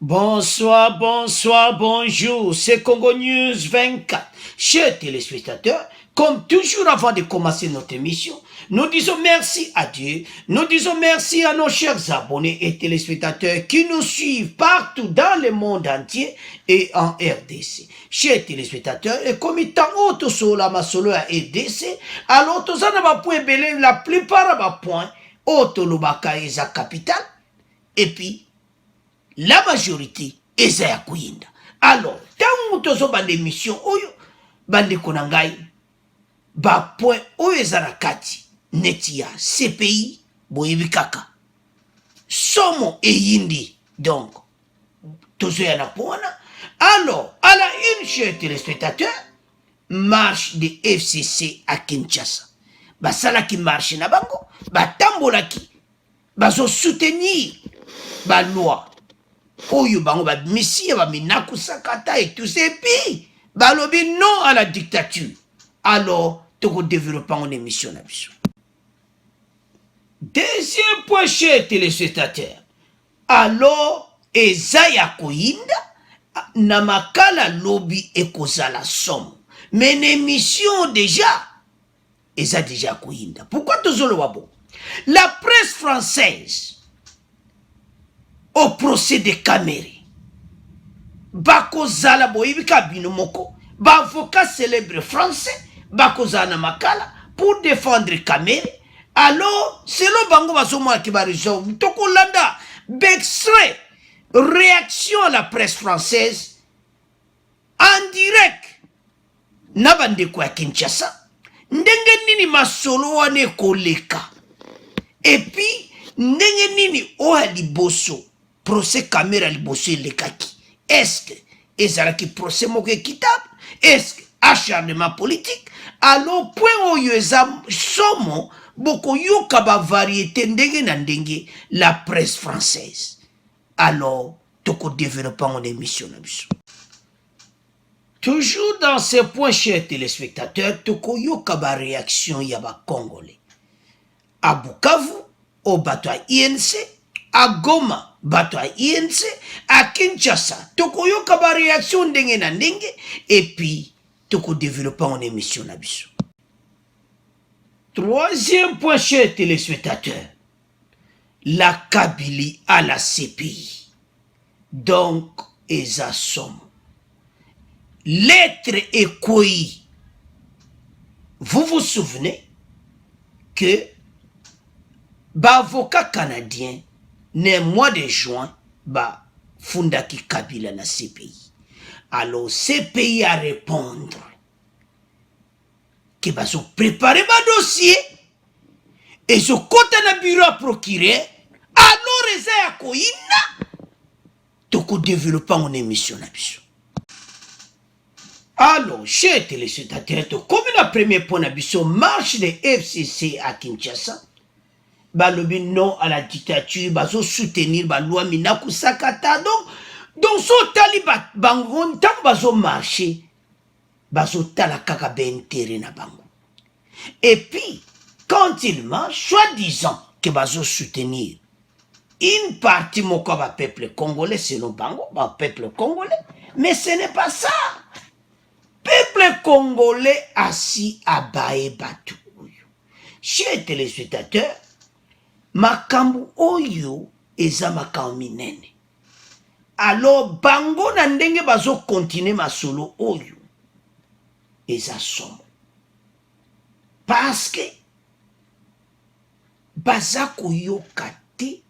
Bonsoir, bonsoir, bonjour, c'est Congo News 24. Chers téléspectateurs, comme toujours avant de commencer notre émission, nous disons merci à Dieu, nous disons merci à nos chers abonnés et téléspectateurs qui nous suivent partout dans le monde entier et en RDC. Chers téléspectateurs, et comme il auto sola ma solo à RDC, alors tous en va point belé la plupart va point auto lobaka et sa capitale, et puis la majorité eza ya kuyinda. Alors tangu tozoba l'émission oyo bandeko na ngai ba point oyo eza na kati neti ya CPI boyebi kaka somo eyindi, donc tozoya na pona. Alors à la une, chers téléspectateurs, marche de FCC à Kinshasa, basalaki marche na bango, batambolaki bazo soutenir ba loi oyo bango ba misi ba minaku sakata et tout ça, et puis balobi non à la dictature. Alors toko développer en émission na biso. Deuxième point, chers téléspectateurs, alors eza ya koyinda na makala lobby ekozala somme, mais une émission déjà eza déjà koyinda. Pourquoi tozoloba bon? La presse française au procès de Kamere bakozala boyibika bino moko ba avocat célèbre français bakozala na makala pour défendre Kamere. Alors selon bango bazomona ki ba raison tokolanda d'extrait réaction à la presse française en direct na bandeko ya Kinshasa ndenge nini masolo wane koleka, et puis ndenge nini oya liboso procès Kamere liboso elekaki. Est-ce que ezalaki procès moko équitable? Est-ce que acharnement politique? Alors point oyo eza somo boko yoka ba variété ndenge na ndenge la presse française. Alors toko développer en émission na biso. Toujours dans ces points, chers téléspectateurs, toko yoka ba réaction ya ba Congolais à Bukavu au bateau à INC, à Goma bateau à INC, à Kinshasa toko yoka ba réaction ndenge na ndenge, et puis toko développer en émission na biso. Troisième point, chers téléspectateurs, la Kabylie à la CPI, donc eza somme lettre écoïe. Vous vous souvenez que l'avocat canadien, le mois de juin, fondaki Kabila na CPI. Alors CPI a répondre que ont préparé ma dossier et ce côté na bureau à procureur. Alors eza ya koyina toko développer en émission na biso. Alors, chers téléspectateurs, comme la première point na marche de FCC à Kinshasa, balobi non à la dictature, bazo soutenir ba loi minaku sakata. Donc so tali bango tant bazo marcher, bazo tala kaka ben intérêt na bango. Et puis quand ils marchent, soi-disant que bazo soutenir une partie moko ba peuple congolais, selon bango ba peuple congolais, mais ce n'est pas ça. Peuple congolais assis à bae batu oyo. Chers téléspectateurs, makambu oyo eza makambu minene. Alors bango na ndenge bazo continuer masolo oyo eza somo. Parce que baza koyoka te,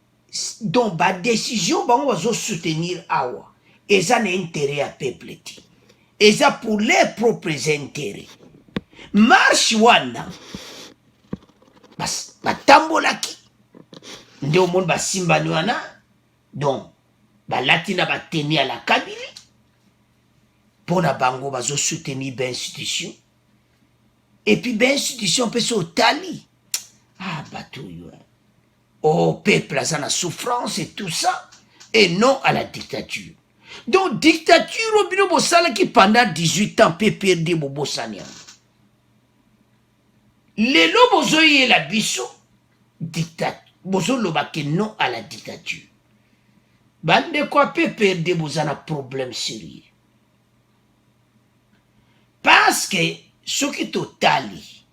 donc ba décision bango bazo soutenir awa eza na intérêt à peuple te. Et ça pour leurs propres intérêts. Marche wana batambolaki nde omoni basimbani wana, donc balati na bateni à la Kabylie pona bango bazo soutenir ba institution, et puis ba institution peut se otali bato yo au peuple aza na souffrance et tout ça, et non à la dictature. Donc dictature au bino bosala qui pendant 18 ans peut perdre bobosania. Lelo bozoye la biso dictature, bozo lobake non à la dictature. bande ko pe perde bozana problème sérieux parce que soki totali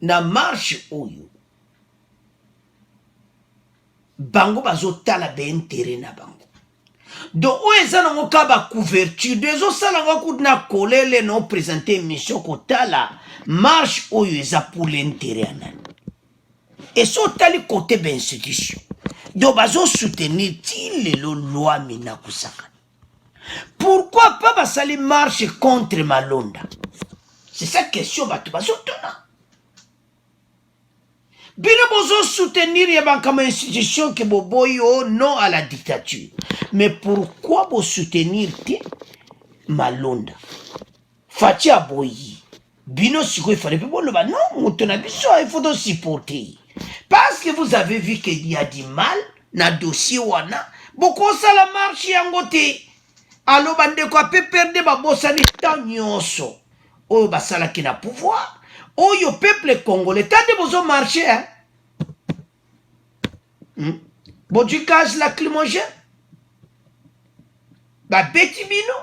na marche oyo bango bazotala be intérêt na bango donc oyo eza nango ka bacouverture de ezosala ngo kuna kolele no présente émission kotala marche oyo eza pour l'intérêt ya nani et so otali côté bainstitution donc bazosoutenir ti lelo loi mina kusaka pourquoi pas basali marche contre Malonda c'est ça question bato bazotuna bino bozo soutenir ya bankama institution que boboyo non à la dictature mais pourquoi bo soutenir te Malonda Fati Aboyi bino siko il fallait pas boloba non mutona biso il faut donc supporter parce que vous avez vu qu'il y a du mal na dossier wana boko ça la marche yango te alo bande ko pe perdre ba bosani temps nyonso oyo basalaki na pouvoir oyo peuple congolais tande bozo marcher hein bon du gaz lacrymogène ba beti bino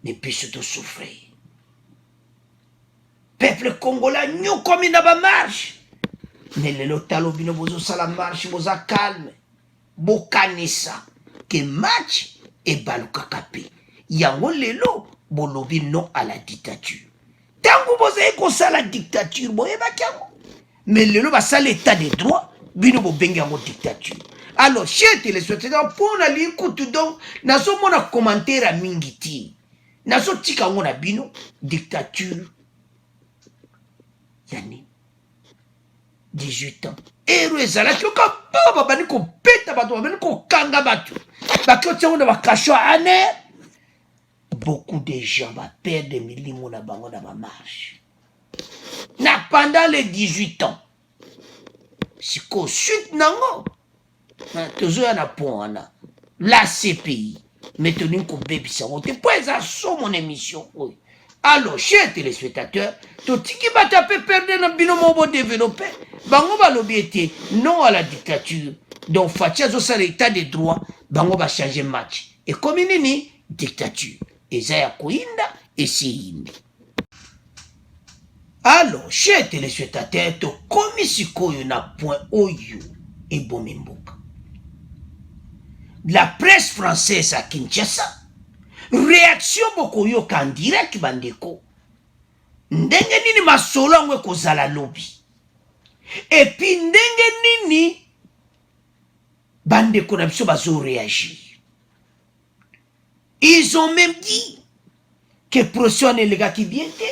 mais puis surtout souffrir peuple congolais nous comme il n'a pas marche mais le lotalo bino bozo sala marche boza calme bokanisa que match et baluka kapé yango lelo bolobi non à la dictature tango boza ko sala dictature boyeba kango mais lelo ba sala état de droit bino bo bengi yango dictature alors chez téléspectateurs pour na likutu donc nazo mona commentaire mingi ti nazo tika ngona bino dictature yani 18 ans ero ezalaki okaba babani kopeta bato babani kokanga bato bakoti yango na bakasho ane beaucoup de gens baperdre milimo na bango na bamarche na pendant les 18 ans siko suite nango tozoya na pont wana la CPI mais tolingi kobebisa yango te po eza so mon émission oyo alors chers téléspectateurs totiki bato ape perdre na bino mo bodéveloppe bango balobi ete non à la dictature donc Fati azosala état de droit bango bachange match ekomi nini dictature eza ya koyinda esiyinde alors chers téléspectateurs tokomi sikoyo na point oyo ebomi mboka la presse française à Kinshasa réaction bokoyoka en direct bandeko ndenge nini masolo yango ekozala lobi et puis ndenge nini bandeko na biso bazo réagir ils ont même dit que procès wana elekaki bien te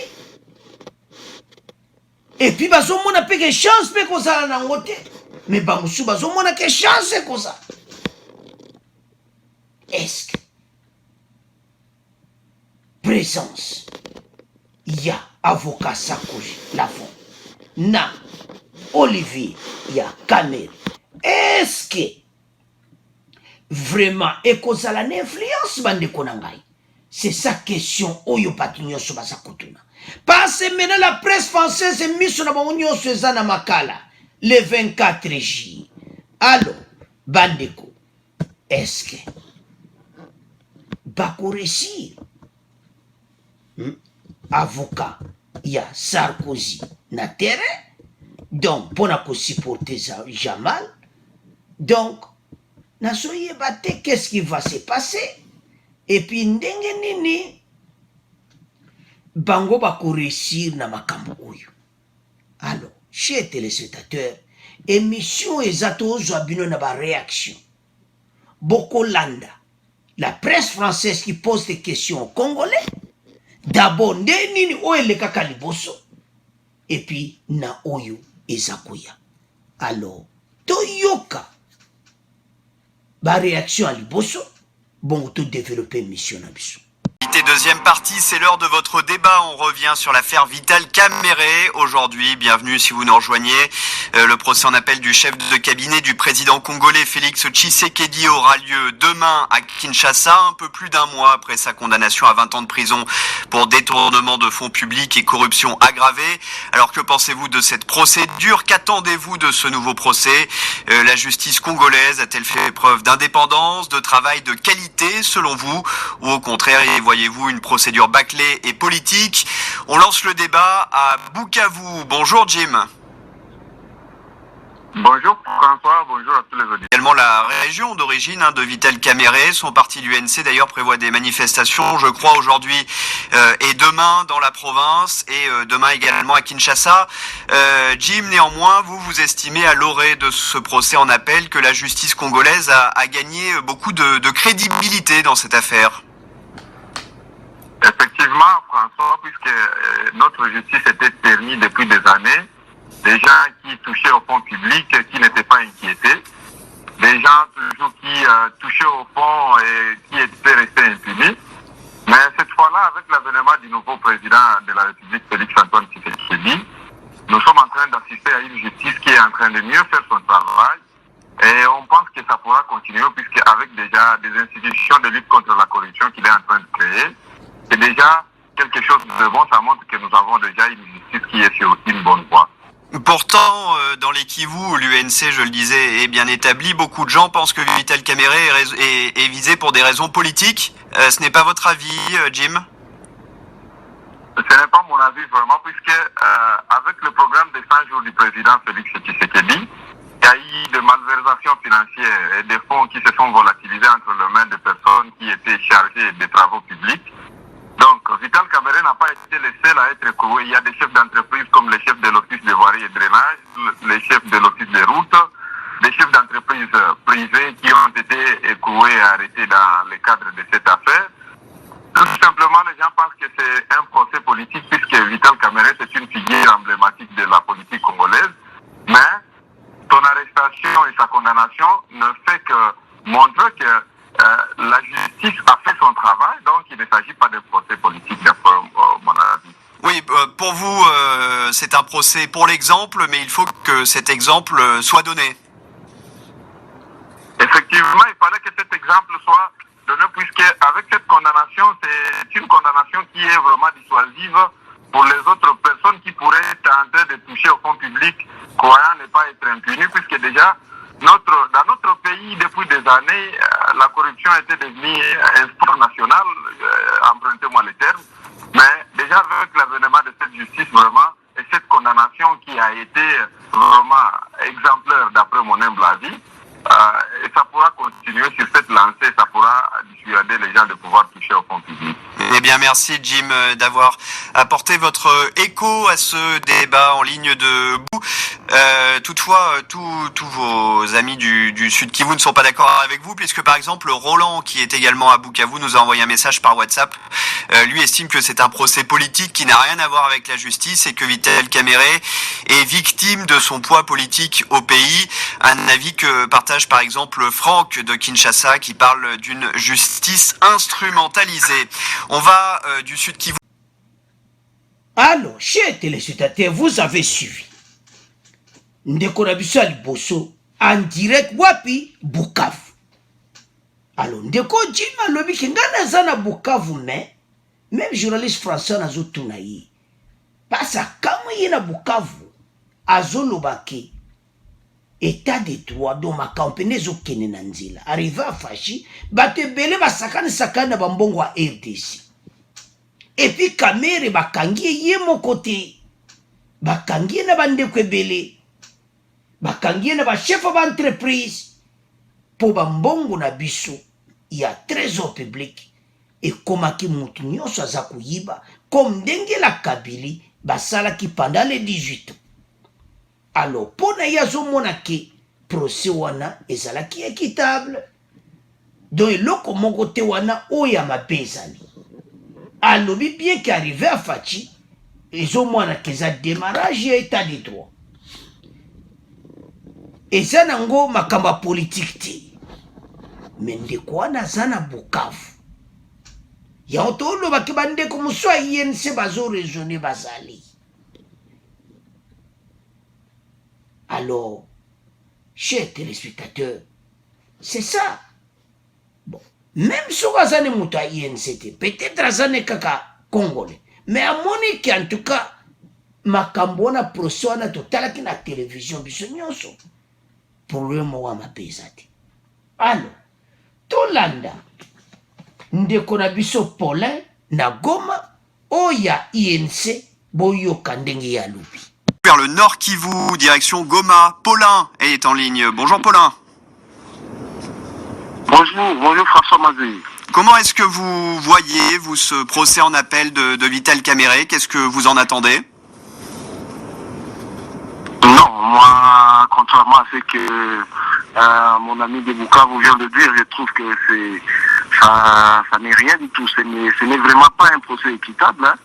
et puis bazomona mpe ke chance mpe kozala nango te mais bamosusu bazomona ke chance ekozala est-ce que présence il y a avocat Sarkozy Lafont na Olivier il y a Kamel est-ce que vraiment ekozala na influence bandeko na ngai c'est sa question oyo bato nyonso baza kotuna parce que maintenant la presse française miso na bango nyonso eza na makala le 24 juillet alors bandeko est-ce que bakoresir avocat ya Sarkozy na terrain donc pona ko supporter Jamal donc nazoyeba te qu'est-ce qui va se passer et puis ndenge nini bango bakoresir na makambo oyo alors chers téléspectateurs émission eza tozwa bino na baréaction bokolanda la presse française qui pose des questions aux Congolais d'abord nde nini oyo elekaka liboso et puis na oyo eza koya alors toyoka baréaction ya liboso bongo todéveloppe mission na biso Deuxième partie, c'est l'heure de votre débat. On revient sur l'affaire Vital Kamerhe aujourd'hui. Bienvenue si vous nous rejoignez. Le procès en appel du chef de cabinet du président congolais Félix Tshisekedi aura lieu demain à Kinshasa, un peu plus d'un mois après sa condamnation à 20 ans de prison pour détournement de fonds publics et corruption aggravée. Alors que pensez-vous de cette procédure? Qu'attendez-vous de ce nouveau procès? La justice congolaise a-t-elle fait preuve d'indépendance, de travail de qualité selon vous? Ou au contraire, y voyez-vous une procédure bâclée et politique? On lance le débat à Bukavu. Bonjour Jim. Bonjour François, bonjour à tous les auditeurs. Également la région d'origine de Vital Kamerhe, son parti l'UNC d'ailleurs prévoit des manifestations, je crois aujourd'hui et demain dans la province et demain également à Kinshasa. Jim, néanmoins, vous estimez à l'orée de ce procès en appel que la justice congolaise a gagné beaucoup de crédibilité dans cette affaire. Effectivement François, puisque notre justice était ternie depuis des années, des gens qui touchaient au fonds public, qui n'étaient pas inquiétés, des gens toujours qui touchaient au fonds et qui étaient restés impunis. Mais cette fois-là, avec l'avènement du nouveau président de la République, Félix-Antoine Tshisekedi, nous sommes en train d'assister à une justice qui est en train de mieux faire son travail. Et on pense que ça pourra continuer, puisque avec déjà des institutions de lutte contre la corruption qu'il est en train de créer, c'est déjà quelque chose de bon. Ça montre que nous avons déjà une justice qui est sur une bonne voie. Pourtant, dans les Kivu, l'UNC, je le disais, est bien établi. Beaucoup de gens pensent que Vital Kamerhe est visé pour des raisons politiques. Ce n'est pas votre avis, Jim? Ce n'est pas mon avis vraiment, puisque avec le programme des 100 jours du président Félix Tshisekedi, il y a eu des malversations financières et des fonds qui se sont volatilisés entre les mains de personnes qui étaient chargées des travaux publics. Donc, Vital Kamerhe n'a pas été le seul à être écroué. Il y a des chefs d'entreprise comme les chefs de l'Office de voirie et drainage, les chefs de l'Office des routes, des chefs d'entreprise privés qui ont été écroués et arrêtés dans le cadre de cette affaire. Tout simplement, les gens pensent que c'est un procès politique puisque Vital Kamerhe, c'est une figure emblématique de la politique congolaise. Mais son arrestation et sa condamnation ne fait que montrer que la justice a fait son travail, donc il ne s'agit pas de procès politique, d'après mon avis. Oui, pour vous, c'est un procès pour l'exemple, mais il faut que cet exemple soit donné. Effectivement, il fallait que cet exemple soit donné, puisque avec cette condamnation, c'est une condamnation qui est vraiment dissuasive pour les autres personnes qui pourraient tenter de toucher au fonds public, croyant ne pas être impunis, puisque déjà, dans notre pays, depuis des années, la corruption était devenue un sport national, empruntez-moi les termes, mais déjà avec l'avènement de cette justice vraiment, et cette condamnation qui a été vraiment exemplaire d'après mon humble avis, et ça pourra continuer sur cette lancée, ça pourra dissuader les gens de pouvoir toucher au fonds public. Eh bien, merci Jim d'avoir apporté votre écho à ce débat en ligne de bout. Toutefois, tous vos amis du Sud Kivu ne sont pas d'accord avec vous, puisque par exemple Roland, qui est également à Bukavu, nous a envoyé un message par WhatsApp. Lui estime que c'est un procès politique qui n'a rien à voir avec la justice et que Vital Kamerhe est victime de son poids politique au pays. Un avis que partage par exemple Franck de Kinshasa, qui parle d'une justice instrumentalisée. On va du Sud Kivu. Alors, chers téléspectateurs, vous avez suivi Ndeko Nabiso Aliboso en direct wapi Bukavu. Alors, Ndeko Jim alobi ke ngana zana Bukavu, mais même journaliste français nazo tuna yi. Pasa kama yena Bukavu azolobaki état de droit do makampene zo kene na nzela. Arriva fashi bate bele basakane sakana bambongo wa RDC. Et puis Kamerhe bakangi ye moko te, bakangi na bandeko ebele, bakangi na ba chef d'entreprise po bambongo na biso ya trésor public ekomaki mutu nyonso aza koyiba comme ndenge la Kabili basalaki pendant les 18 ans. Alors pona ye azomona ke procès wana ezalaki équitable, donc eloko moko te wana oyo ya mabe ezali. Alobi bien qu'arrivé à Fachi, ils ont moins qu'à démarrage et état de droit. Et ça n'a pas makamba politique. Mais de quoi n'a ça na Bukavu? yango tolobaki bandeko mosu ya INC bazoraisonne bazali. Alors, chers téléspectateurs, c'est ça. Bon, même si on a un INC, peut-être azane kaka congolais, mais à mon en tout cas, makambo na procès wana totalaki na télévision biso nyonso problème wana mapeza te. Alors tolanda ndeko na biso Paulin na Goma oya INC boyoka ndenge ya lobi. Vers le Nord Kivu, direction Goma. Paulin est en ligne. Bonjour Paulin. Bonjour François Mazé. Comment est-ce que vous voyez, vous, ce procès en appel de Vital Kamerhe? Qu'est-ce que vous en attendez? Non, moi, contrairement à ce que mon ami de Bukavu vient de dire, je trouve que ça n'est rien du tout. Ce n'est vraiment pas un procès équitable, hein,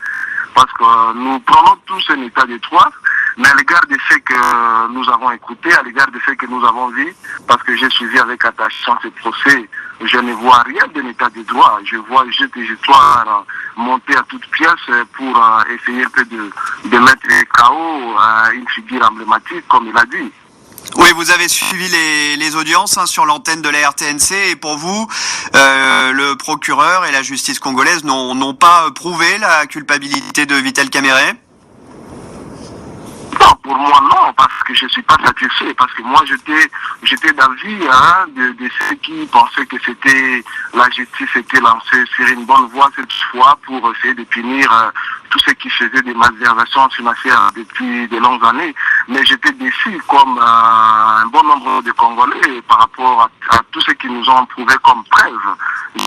parce que nous prenons tous un état de droit, mais à l'égard de ce que nous avons écouté, à l'égard de ce que nous avons vu, parce que j'ai suivi avec attachement ce procès, je ne vois rien d'un état de droit. Je vois juste des histoires montées à toutes pièces pour essayer un peu de mettre KO une figure emblématique, comme il a dit. Oui, vous avez suivi les audiences sur l'antenne de la RTNC et pour vous, le procureur et la justice congolaise n'ont pas prouvé la culpabilité de Vital Kamerhe? Non, pour moi non, parce que je ne suis pas satisfait, parce que moi j'étais d'avis de ceux qui pensaient que la justice était lancée sur une bonne voie cette fois pour essayer de punir tous ceux qui faisaient des malversations financières depuis de longues années. Mais j'étais déçu comme un bon nombre de Congolais par rapport à tout ce qu'ils nous ont prouvé comme preuve.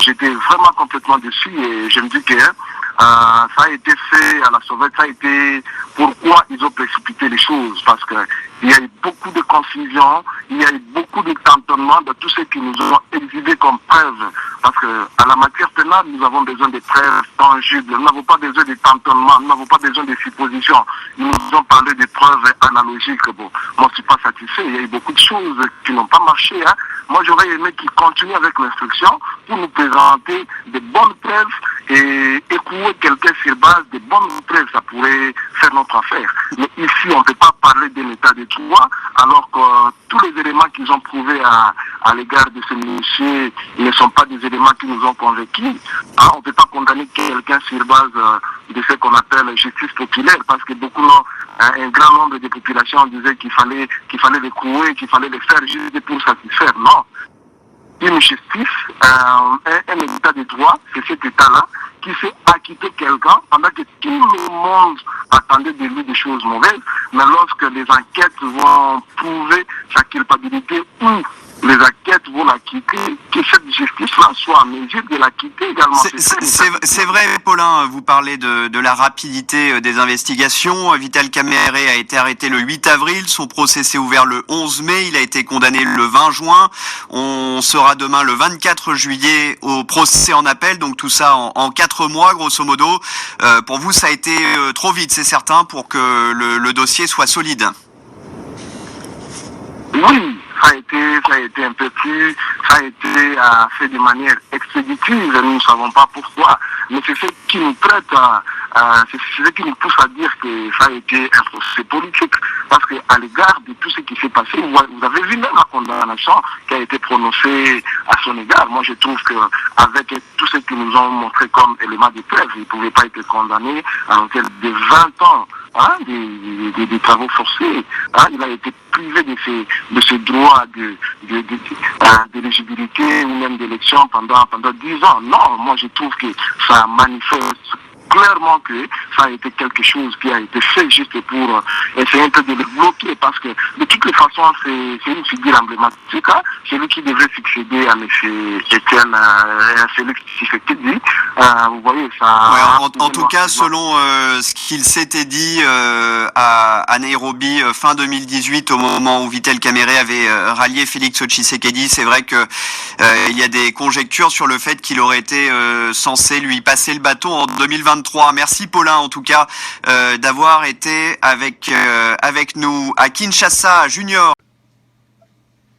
J'étais vraiment complètement déçu et je me dis que ça a été fait à la sauvette, ça a été pourquoi ils ont précipité les choses, parce que il y a eu beaucoup de confusion, il y a eu beaucoup de cantonnement de tout ce qui nous ont exhibé comme preuves, parce que à la matière pénale, nous avons besoin de preuves tangibles, nous n'avons pas besoin de cantonnement, nous n'avons pas besoin de suppositions, ils nous ont parlé de preuves analogiques. Bon, moi je suis pas satisfait, il y a eu beaucoup de choses qui n'ont pas marché, hein. Moi j'aurais aimé qu'ils continuent avec l'instruction pour nous présenter de bonnes preuves et écouer quelqu'un sur base de bonnes preuves, ça pourrait faire notre affaire. Mais ici, on ne peut pas parler d'un état de droit, alors que tous les éléments qu'ils ont prouvés à l'égard de ce monsieur ne sont pas des éléments qui nous ont convaincus. On ne peut pas condamner quelqu'un sur base de ce qu'on appelle justice populaire, parce que un grand nombre de populations disaient qu'il fallait l'écouer, qu'il fallait le faire juste pour satisfaire. Non. Une justice, un état de droit, c'est cet état-là qui fait acquitter quelqu'un pendant que tout le monde attendait de lui des choses mauvaises. Mais lorsque les enquêtes vont prouver sa culpabilité ou les enquêtes vont l'acquitter, que cette justice-là soit en mesure de l'acquitter également. C'est vrai, Paulin, vous parlez de la rapidité des investigations. Vital Kamerhe a été arrêté le 8 avril, son procès s'est ouvert le 11 mai, il a été condamné le 20 juin. On sera demain le 24 juillet au procès en appel, donc tout ça en 4 mois, grosso modo. Pour vous, ça a été trop vite, c'est certain, pour que le dossier soit solide. Oui. Ça a été un peu plus, ça a été fait de manière expéditive, nous ne savons pas pourquoi, mais c'est ce qui nous traite, c'est ce qui nous pousse à dire que ça a été un procès politique, parce qu'à l'égard de tout ce qui s'est passé, vous avez vu même la condamnation qui a été prononcée à son égard. Moi je trouve qu'avec tout ce qu'ils nous ont montré comme élément de preuve, il ne pouvait pas être condamné à l'hôtel de 20 ans. Des travaux forcés, il a été privé de ce droit d'éligibilité ou même d'élection pendant 10 ans. Non, moi je trouve que ça manifeste clairement que ça a été quelque chose qui a été fait juste pour essayer un peu de le bloquer, parce que de toutes les façons c'est une figure emblématique, celui qui devrait succéder à M. Etienne, celui qui s'est dit, vous voyez ça. Ouais, en tout cas, selon ce qu'il s'était dit à Nairobi fin 2018, au moment où Vital Kamerhe avait rallié Félix Tshisekedi, c'est vrai que il y a des conjectures sur le fait qu'il aurait été censé lui passer le bâton en 2023. Merci Paulin en tout cas d'avoir été avec nous à Kinshasa Junior.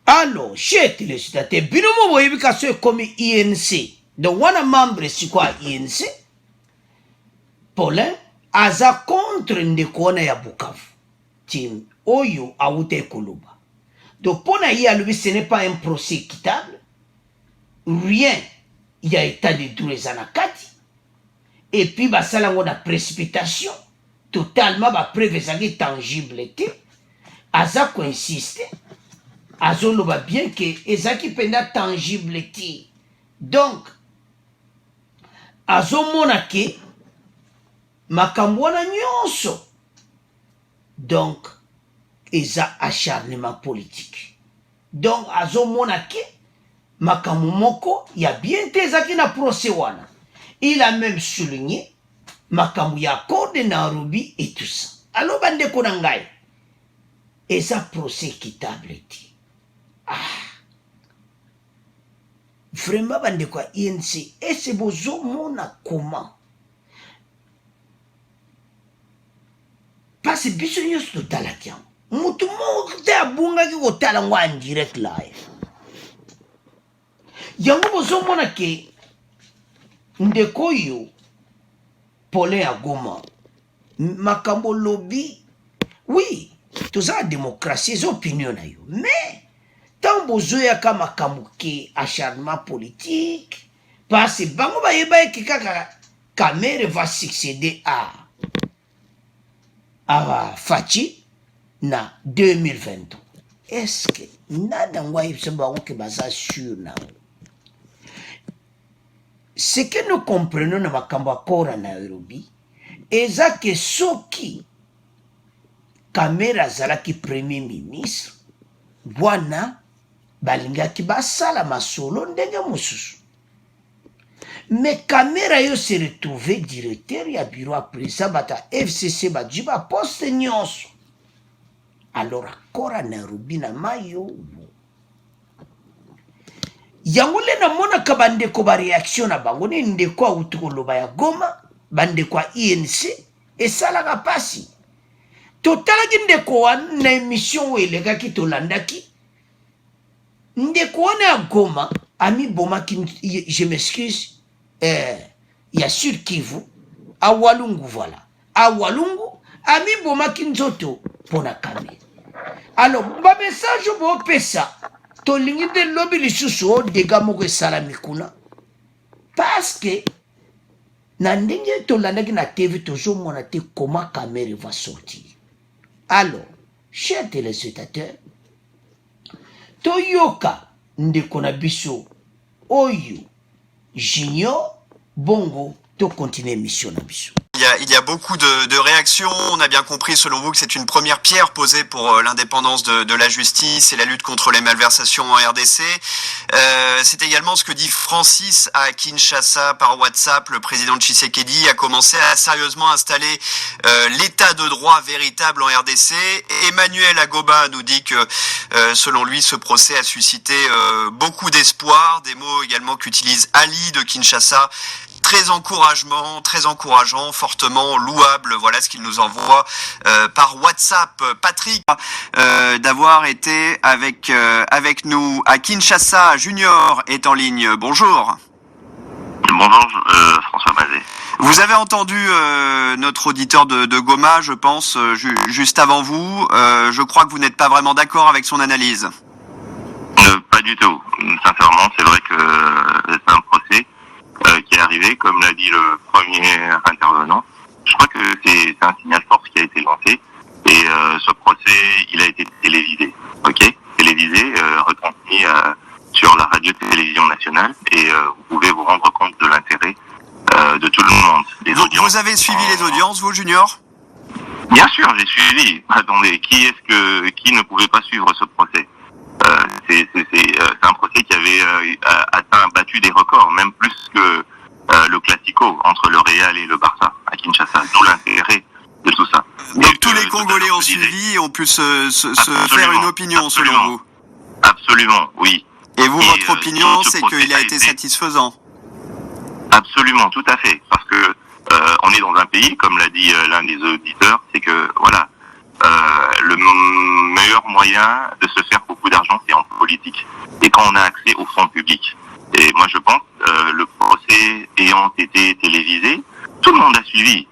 Alors, chers téléspectateurs, binomo boyebi kaso comme INC Donc wana membre sikwa INC Paulin aza contre ndeko wana ya Bukavu tim oyo awute koloba. Donc pour na alobi ce n'est pas un procès équitable, rien il y a état de droit zanakati et puis basala ngona précipitation totalement ba preuve ezaki tangible te aza ko insister azoloba bien que ezaki penda tangible te. Donc azomona ke makambo wana nyonso donc eza acharnement politique. Donc azomona ke makambo moko ya bien te ezaki na procès wana. Il a même souligné makambo ya accord de Nairobi et tout ça. Alors bandeko na ngai eza procès équitable te. Vraiment bandeko ya INC ese bozomona comment parce que biso nyonso totalaki yango mutu moko te abungaki kotala ngo en direct live yango bozomona ke ndeko oyo Paulin ya Goma makambo lobi oui toza la démocratie eza opinion na yo mais tant bozoyaka makambo ke acharnement politique parce que bango bayeba eke kaka Kamere va succéder à Fachi na 2023. Est-ce que nada ngwa yebisaba ke baza sûr na ce que nous comprenons na makambo akora na Nairobi eza ke soki Kamere azalaki premier ministre bwana balingaki basala masolo ndenge mosusu. Mais Kamere yo se retrouvé directeur ya bureau à président bata FCC bajiba poste nyonso. Alors akora Nairobi na mayo yango le na mona ka bandeko ba réaction na bango ne ndeko auti koloba ya Goma bandeko ya INC esalaka pasi totalaki ndeko wana na émission elekaki tolandaki ndeko wana ya Goma ami bomaki je m'excuse ya sur Kivu a Walungu voilà a Walungu ami bomaki nzoto pona Kamere. Alors ba message bo pesa to lingi de lobby lisusu o dega moko salami kuna parce que na ndenge to landaki na TV toujours mona te comment Kamere va sortir. Alors chers téléspectateurs toyoka ndeko na biso oyo Junior Bongo to continuer mission na biso. Il y a beaucoup de réactions. On a bien compris, selon vous, que c'est une première pierre posée pour l'indépendance de la justice et la lutte contre les malversations en RDC. C'est également ce que dit Francis à Kinshasa par WhatsApp. Le président Tshisekedi a commencé à sérieusement installer l'état de droit véritable en RDC. Emmanuel Agoba nous dit que, selon lui, ce procès a suscité beaucoup d'espoir. Des mots également qu'utilise Ali de Kinshasa. Très encourageant, fortement louable. Voilà ce qu'il nous envoie par WhatsApp. Patrick, d'avoir été avec nous à Kinshasa. Junior est en ligne. Bonjour. Bonjour, François Mazet. Vous avez entendu notre auditeur de Goma, je pense, juste avant vous. Je crois que vous n'êtes pas vraiment d'accord avec son analyse. Pas du tout. Sincèrement, c'est vrai que c'est un procès qui est arrivé, comme l'a dit le premier intervenant. Je crois que c'est un signal fort qui a été lancé et ce procès, il a été télévisé, ok, télévisé, retransmis sur la radio-télévision nationale et vous pouvez vous rendre compte de l'intérêt de tout le monde. Vous avez suivi les audiences, vous, Junior? Bien sûr, j'ai suivi. Attendez, qui ne pouvait pas suivre ce procès? C'est un procès qui avait battu des records, même plus que le Classico entre le Real et le Barça à Kinshasa. D'où l'intérêt de tout ça. Donc tous les Congolais ont suivi et ont pu se faire une opinion, selon vous? Absolument, oui. Et vous, votre opinion, c'est qu'il a été satisfaisant? Absolument, tout à fait. Parce que on est dans un pays, comme l'a dit l'un des auditeurs, c'est que voilà, le meilleur moyen de se faire beaucoup d'argent, c'est en politique. Et quand on a accès aux fonds publics. Et moi, je pense le faits ayant été télévisés, tout le monde a suivi.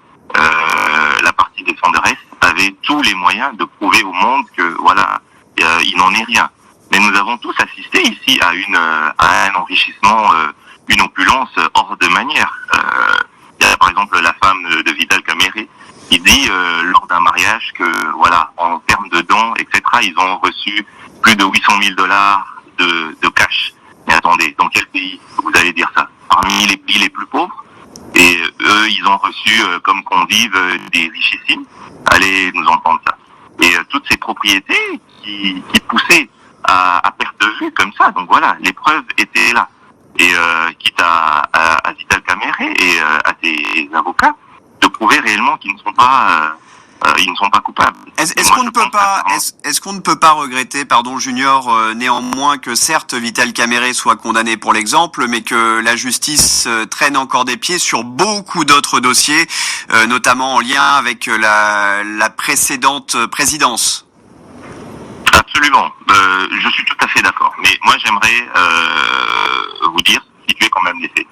La partie défenderesse avait tous les moyens de prouver au monde que voilà, il n'en est rien. Mais nous avons tous assisté ici à un enrichissement, une opulence hors de manière. Il y a par exemple la femme de Vital Kamere qui dit lors d'un mariage que voilà, en termes de dons, etc., ils ont reçu plus de 800 000 dollars de cash. Mais attendez, dans quel pays vous allez dire ça? Parmi les pays les plus pauvres? Et eux, ils ont reçu comme convives des richissimes. Allez nous entendre ça. Et toutes ces propriétés qui poussaient à perte de vue comme ça. Donc voilà, les preuves étaient là. Et quitte à Vital Kamere et à ses avocats de prouver réellement qu'ils ne sont pas coupables. Est-ce qu'on ne peut pas regretter, pardon Junior, néanmoins que certes Vital Kamere soit condamné pour l'exemple, mais que la justice traîne encore des pieds sur beaucoup d'autres dossiers, notamment en lien avec la précédente présidence? Absolument, je suis tout à fait d'accord. Mais moi j'aimerais vous dire, situer quand même les faits.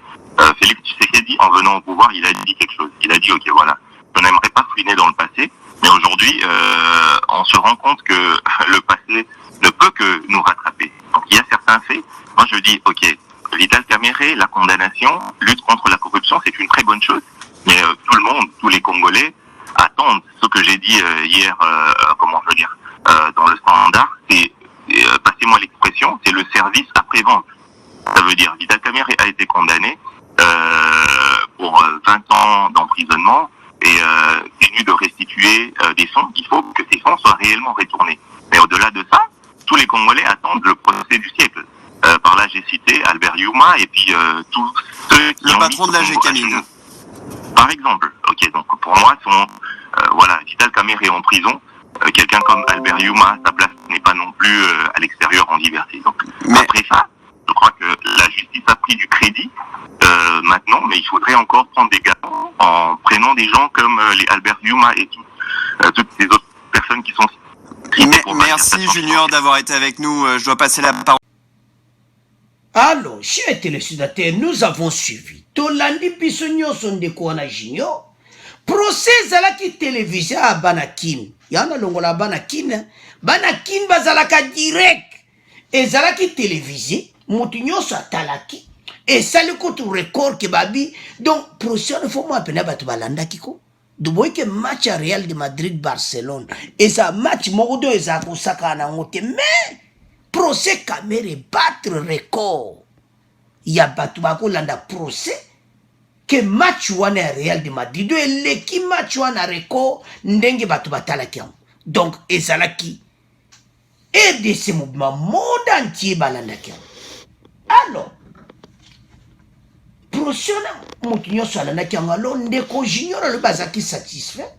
Félix Tshisekedi, en venant au pouvoir, il a dit quelque chose. Il a dit, ok, voilà, je n'aimerais pas fouiner dans le passé, mais aujourd'hui, on se rend compte que le passé ne peut que nous rattraper. Donc il y a certains faits. Moi je dis, ok, Vital Kamere, la condamnation, lutte contre la corruption, c'est une très bonne chose. Mais tout le monde, tous les Congolais attendent ce que j'ai dit hier, comment je veux dire, dans le standard, c'est, passez-moi l'expression, c'est le service après-vente. Ça veut dire, Vital Kamere a été condamné pour 20 ans d'emprisonnement et tenu de restituer des fonds. Il faut que ces fonds soient réellement retournés. Mais au-delà de ça, tous les Congolais attendent le procès du siècle. Par là, j'ai cité Albert Yuma et puis tous ceux qui le patron de la Gécamine. Par exemple. Ok, donc pour moi, voilà, Vital Kamere est en prison. Quelqu'un comme Albert Yuma, sa place n'est pas non plus à l'extérieur en liberté. Donc après ça, je crois que la justice a pris du crédit maintenant, mais il faudrait encore prendre des garants en prenant des gens comme les Albert Yuma et toutes ces autres personnes qui sont... Merci Junior d'avoir été avec nous. Je dois passer la parole. Alors, chers téléspectateurs, nous avons suivi. Tolandi Bissonio son de Kouana Junior. Procès zalaki télévisé à Banakin. Yana longola Banakin. Banakin bazalaka direct. Et zalaki télévisé. Moutinho sa talaki. Et ça le côté record que babi. Donc, procès ne faut moi appeler batu balanda kiko. De boy que match à Real de Madrid Barcelone. Et ça match modo et ça kusaka na ngote. Mais procès Kamere battre record. Il y a batu bako landa procès. Que match wana Real de Madrid. Et l'équipe match wana record. Ndenge batu batala kiam. Donc, et ça la qui. Et de ces mouvements, monde entier balanda kiam. Alors, procès na Moutinho salana kiam. Alors, ndeko junior le bazaki satisfait.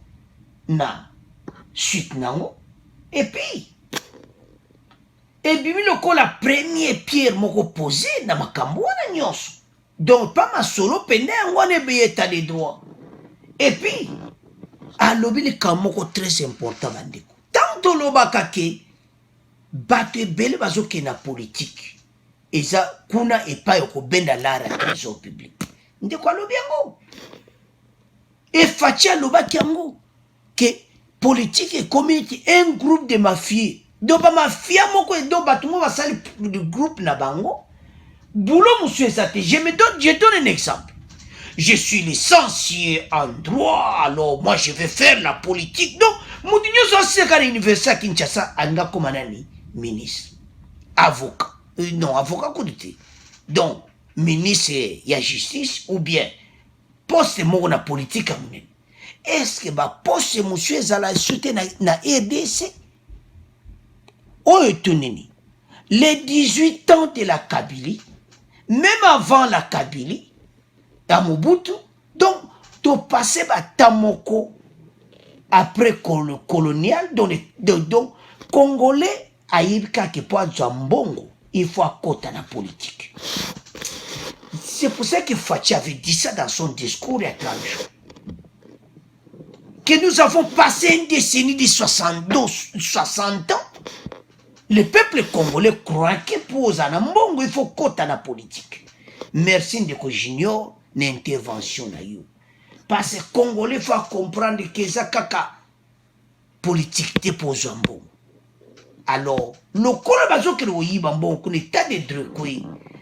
Na. Suite nango. Et puis, et puis le la première pierre moko posé na makambo wana nyonso. Donc pas ma solo pende ngone be état de droit. Et puis alobi le kamoko très important bandeko. Tant loba kake batte belle bazoke na politique. Eza kuna epa yoko benda lara trésor public. Ndeko alobi yango. Et fatia loba kiango que politique et community un groupe de mafieux. Donc ba mafia moko et donc batumo va sali du groupe na bango. Boulot monsieur Zate, je donne un exemple. Je suis licencié en droit, alors moi je vais faire la politique. Donc, Moutinho Soseka à l'université à Kinshasa, anga komanani, ministre, avocat. Non, avocat kodite. Donc, ministre ya justice ou bien poste moko na politique amunen. Est-ce que ba poste monsieur Zala soute na RDC? Oh etonini. Les 18 ans de la Kabylie, même avant la Kabylie, à Mobutu, donc, tu passé à Tamoko après le colonial, donc, Congolais, à Ibka qui peut Zambongo, il faut à côté la politique. C'est pour ça que Fachi avait dit ça dans son discours il y a 30 jours. Que nous avons passé une décennie de 60 ans. Le peuple congolais croit que pour Zanambongo, il faut côté la politique. Merci Ndeko Junior. n'intervention na yo. Parce que Congolais faut comprendre que ça kaka politique te pose un bon. Alors, le col bazo que le yiba bon qu'on état de droit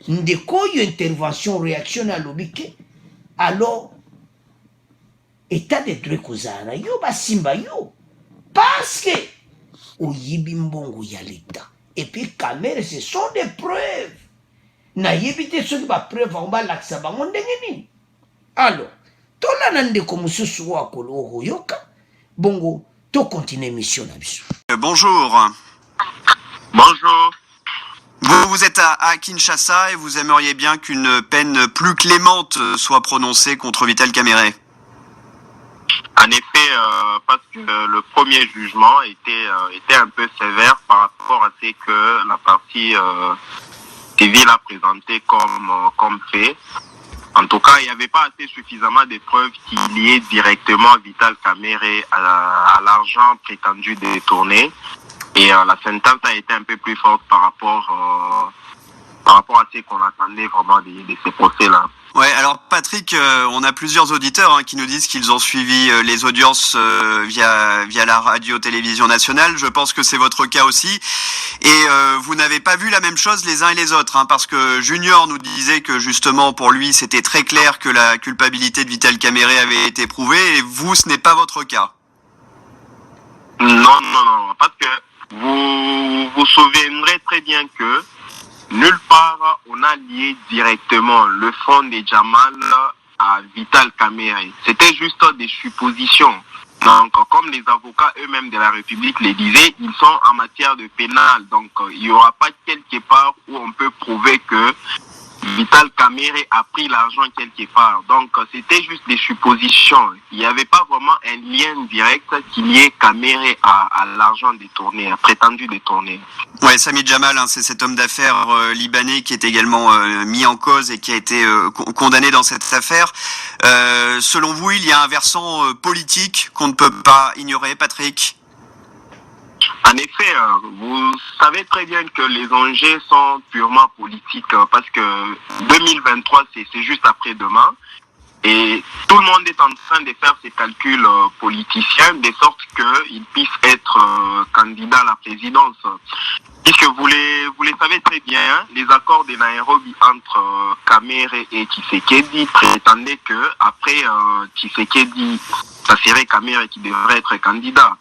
ndeko yo intervention réaction à l'obike. Alors état de droit kozana yo ba simba yo parce que o yibi mbongo ya l'état. Et puis caméra ce sont des preuves. Na yebite ceux qui ba preuve on ba laksa bango ndenge nini. Alors tola nande comme susu wa kolo yoka bongo to continuer mission na biso. Bonjour. Bonjour. Vous êtes à Kinshasa et vous aimeriez bien qu'une peine plus clémente soit prononcée contre Vital Kamerhe. En effet, parce que le premier jugement était un peu sévère par rapport à ce que la partie civile a présenté comme fait. En tout cas, il n'y avait pas assez suffisamment de preuves qui liaient directement Vital Kamerhe à l'argent prétendu détourné. Et la sentence a été un peu plus forte par rapport à ce qu'on attendait vraiment de ces procès-là. Ouais, alors Patrick, on a plusieurs auditeurs qui nous disent qu'ils ont suivi les audiences via la radio-télévision nationale. Je pense que c'est votre cas aussi. Et vous n'avez pas vu la même chose les uns et les autres, parce que Junior nous disait que justement pour lui c'était très clair que la culpabilité de Vital Kamerhe avait été prouvée, et vous, ce n'est pas votre cas. Non, parce que vous vous souviendrez très bien que nulle part on a lié directement le fonds de Jamal à Vital Kamerhe. C'était juste des suppositions. Donc, comme les avocats eux-mêmes de la République les disaient, ils sont en matière de pénal. Donc, il n'y aura pas quelque part où on peut prouver que Vital Kamerhe a pris l'argent quelque part. Donc, c'était juste des suppositions. Il n'y avait pas vraiment un lien direct qui liait Kamerhe à l'argent détourné, prétendu détourné. Ouais, Sami Jamal, c'est cet homme d'affaires libanais qui est également mis en cause et qui a été condamné dans cette affaire. Selon vous, il y a un versant politique qu'on ne peut pas ignorer, Patrick? En effet, vous savez très bien que les enjeux sont purement politiques parce que 2023, c'est juste après-demain. Et tout le monde est en train de faire ses calculs politiciens de sorte qu'il puisse être candidat à la présidence. Puisque vous les savez très bien, les accords de Nairobi entre Kamerhe et Tshisekedi prétendaient que après Tshisekedi, ça serait Kamerhe qui devrait être candidat.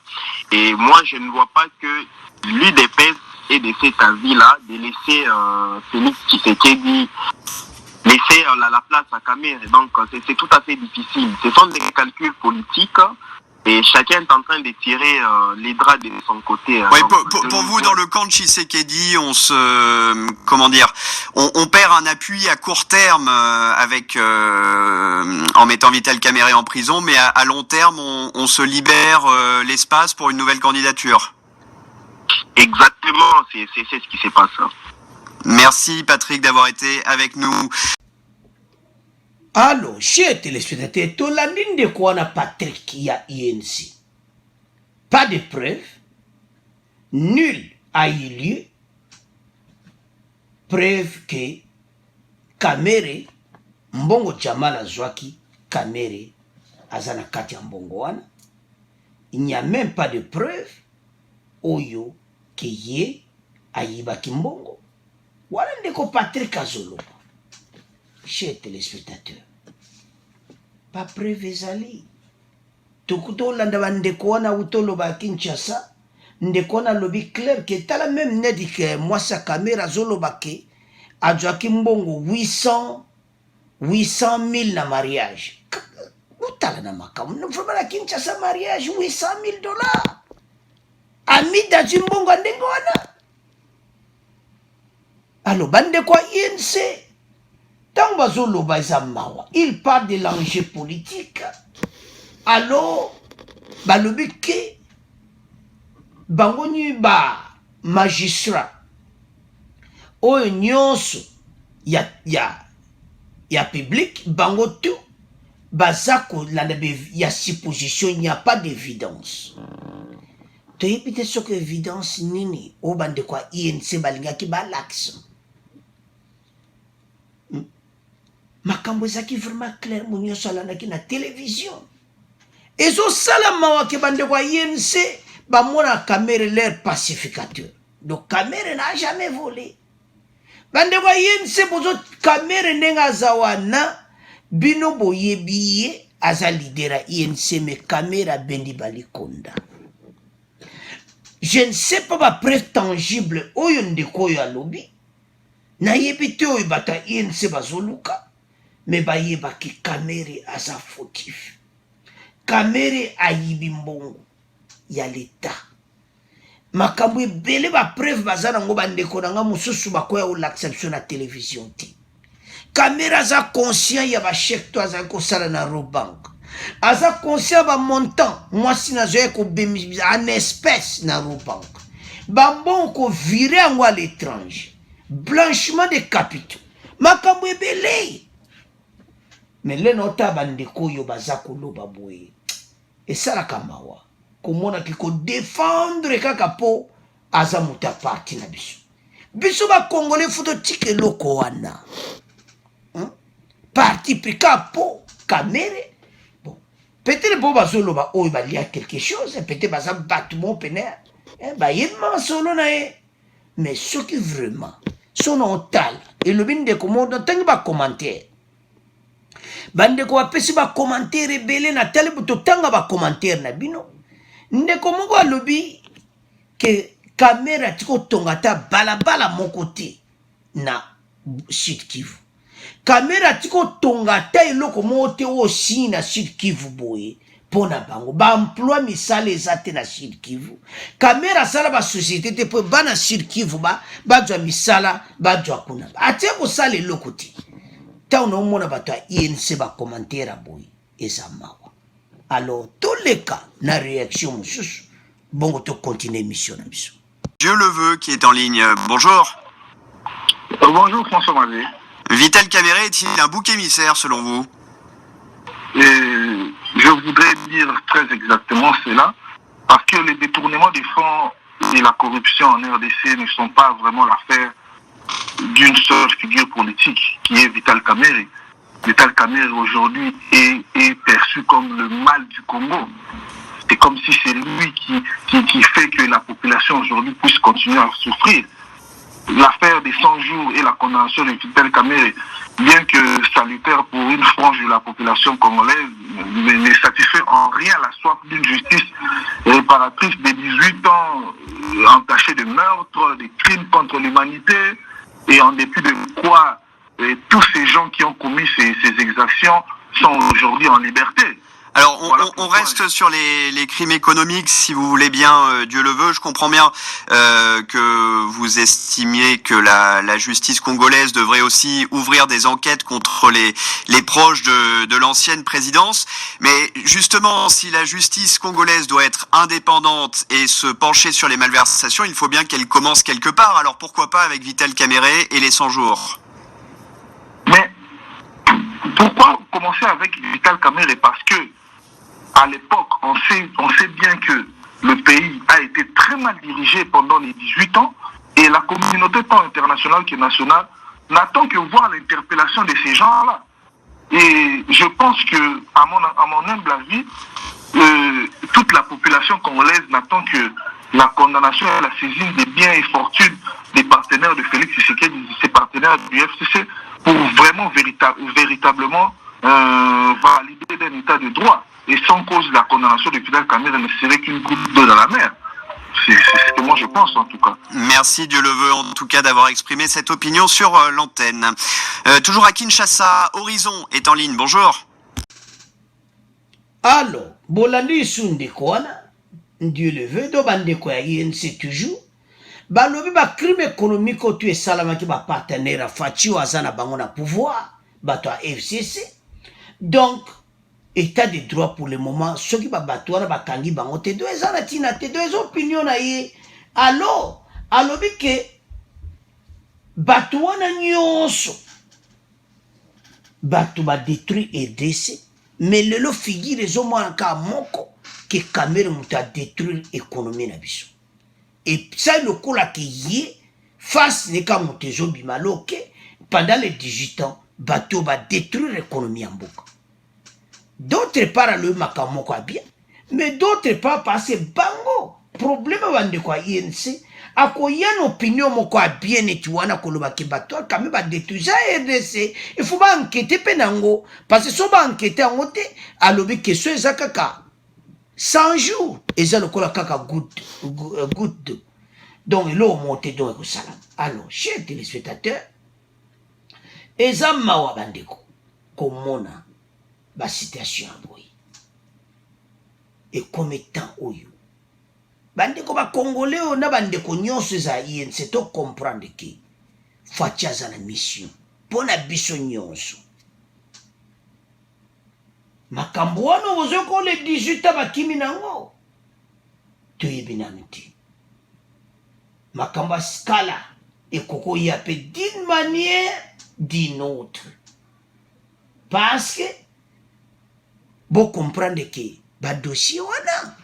Et moi, je ne vois pas que l'UDPS est de cet avis-là de laisser Félix Tshisekedi laisser la place à Kamerhe. Donc, c'est tout à fait difficile. Ce sont des calculs politiques et chacun est en train de tirer les draps de son côté. Ouais, pour vous, dans le camp de Tshisekedi, on perd un appui à court terme en mettant Vital Kamerhe en prison, mais à long terme, on se libère l'espace pour une nouvelle candidature. Exactement, c'est ce qui se passe. Merci Patrick d'avoir été avec nous. Alors, chers téléspectateurs, tout la ligne de quoi on a Patrick qui a INC. Pas de preuves. Nul a eu lieu. Preuve que Kamerhe, Mbongo Jamal Azwaki, Kamerhe, Azana Katia Mbongoana. Il n'y a même pas de preuve. Oyo, Keye, Ayiba Kimbongo. Voilà ndeko Patrick Azolo. Chers téléspectateurs, pas preuve ezali. Tokuto landa bandeko wana utolo ba Kinshasa, ndeko na lobi clair que tala même nedi que moi sa caméra zolo bake, adjoaki mbongo 800 000 na mariage. Utala na makamu, vraiment la Kinshasa mariage 800 000 $. Ami daji mbongo andengo wana. Alors bandeko INC. Il parle de l'enjeu politique. Alors, le but que bangoni ba magistrat o nyonso ya public bango tout bazako la ya supposition, il n'y a pas d'évidence. Tu y peut-être ce que évidence nini o bande quoi INC balinga ki ba l'axe. makambo ezaki vraiment clair mo nyonso alandaki na télévision ezosala mawa ke bandeko ya INC bamona Kamere l'air pacificateur. Donc Kamere n'a jamais volé. Bandeko ya INC bozo Kamere ndenge aza wana bino boyebi ye aza leader ya INC mais Kamere abendi Balikonda. Je ne sais pas ba preuve tangible oyo ndeko oyo alobi nayebi te oyo bato ya INC bazoluka mais bayebaki Kamere aza fautif. Kamere ayibi mbongo ya l'État. Makambo ebele ba preuve baza nango bandeko nanga mosusu bakoya olakisa na télévision te. Kamere aza conscient ya ba chèque to aza kosala na Robank. Aza conscient ba montant mwasi nazoya kobemi en espèce na Robank. Bambon ko virer yango à l'étranger. Blanchiment de capitaux. Makambo ebele. Mais le nota bandeko yo baza koloba boye. Esalaka mawa. Komona kiko défendre kaka po aza muta parti na biso. Biso ba Congolais futo tike loko wana. Parti prika po Kamere. Bon. Peut-être po bazolo ba oyo ba lia quelque chose, peut-être baza battement pener. Ba yema solo na e. Mais ce qui vraiment son ontal et le bin de commande tangi ba commentaire. Bande ko apesi ba commentaire belé na tele buto tanga ba commentaire na bino. Ndeko moko alobi ke Kamere tiko tongata balabala mokote na Sud Kivu. Kamere tiko tongata eloko mote aussi na Sud Kivu boye pona bango ba emploi misale ezate na Sud Kivu. Kamere sala ba société te po bana Sud Kivu ba jwa misala ba jwa kuna. Atie ko sala eloko te. Ta on mona bato ya INC ba commentaire boye ezamawa. Alors, tous les cas, na réaction, bon, on continue mission. Dieu le veut qui est en ligne. Bonjour. Bonjour François Mazé. Vital Kamere est-il un bouc émissaire selon vous? Je voudrais dire très exactement cela, parce que les détournements des fonds et la corruption en RDC ne sont pas vraiment l'affaire d'une seule figure politique, qui est Vital Kamere. Vital Kamere aujourd'hui est perçu comme le mal du Congo. C'est comme si c'est lui qui fait que la population aujourd'hui puisse continuer à souffrir. L'affaire des 100 jours et la condamnation de Vital Kamere, bien que salutaire pour une frange de la population congolaise, ne satisfait en rien la soif d'une justice réparatrice des 18 ans entachés de meurtres, de crimes contre l'humanité, et en dépit de quoi tous ces gens qui ont commis ces exactions sont aujourd'hui en liberté. Alors, on reste sur les crimes économiques, si vous voulez bien, Dieu le veut. Je comprends bien que vous estimiez que la justice congolaise devrait aussi ouvrir des enquêtes contre les proches de l'ancienne présidence. Mais justement, si la justice congolaise doit être indépendante et se pencher sur les malversations, il faut bien qu'elle commence quelque part. Alors pourquoi pas avec Vital Kamere et les 100 jours? Mais pourquoi commencer avec Vital Kamere? Parce que à l'époque, on sait bien que le pays a été très mal dirigé pendant les 18 ans et la communauté tant internationale que nationale n'attend que voir l'interpellation de ces gens-là. Et je pense que, à mon humble avis, toute la population congolaise n'attend que la condamnation et la saisine des biens et fortunes des partenaires de Félix Tshisekedi, de ses partenaires du FCC, pour vraiment véritablement valider d'un état de droit. Et sans cause, la condamnation de Vital Kamere ne serait qu'une goutte d'eau dans la mer. C'est ce que moi je pense en tout cas. Merci, Dieu le veut, en tout cas d'avoir exprimé cette opinion sur l'antenne. Toujours à Kinshasa, Horizon est en ligne. Bonjour. Alors, bolandi sundeko wana, Dieu le veut, do bandeko ya INC toujours. Balobi ba crime économique otu esalamaki ba partenaire fachi wazana bango na pouvoir, bato a FCC. Donc, état de droit pour le moment, ceux qui bato wana bakangi bango te do ezana tina te do ezo opinion na ye. Alors, alobi ke bato wana nyonso bato ba détruit RDC, mais lelo figure ezo mwana ka moko ke Kamere muta détruire économie na biso. Et ça lokola ke yé face ne ka mutezo bimaloke pendant les 18 ans bato va détruire l'économie en mboka. D'autre part, le makambo quoi bien, mais d'autre part, parce que bango, problème bande quoi INC, à quoi y a une opinion mo quoi bien et tu vois na koloba ki bato, quand même va détruire RDC, il faut pas enquêter penango, parce que si on va enquêter en côté, à l'objet que ce est kaka 100 jours, et ça le kola kaka goutte. Donc l'eau monte donc au salam. Alors, chers téléspectateurs, ezama wa bandeko, komona ba situation boy. Et comme étant oyo. Bandeko ba congolais on a bandeko nyonso za INC to comprendre que fatia za na mission. Pona biso nyonso. Makambo wana bozoko le 18 bakimi nango. Toyebinamiti. Makamba scala et koko y a d'une manière d'une autre. Parce que vous comprenez que ba dossier wana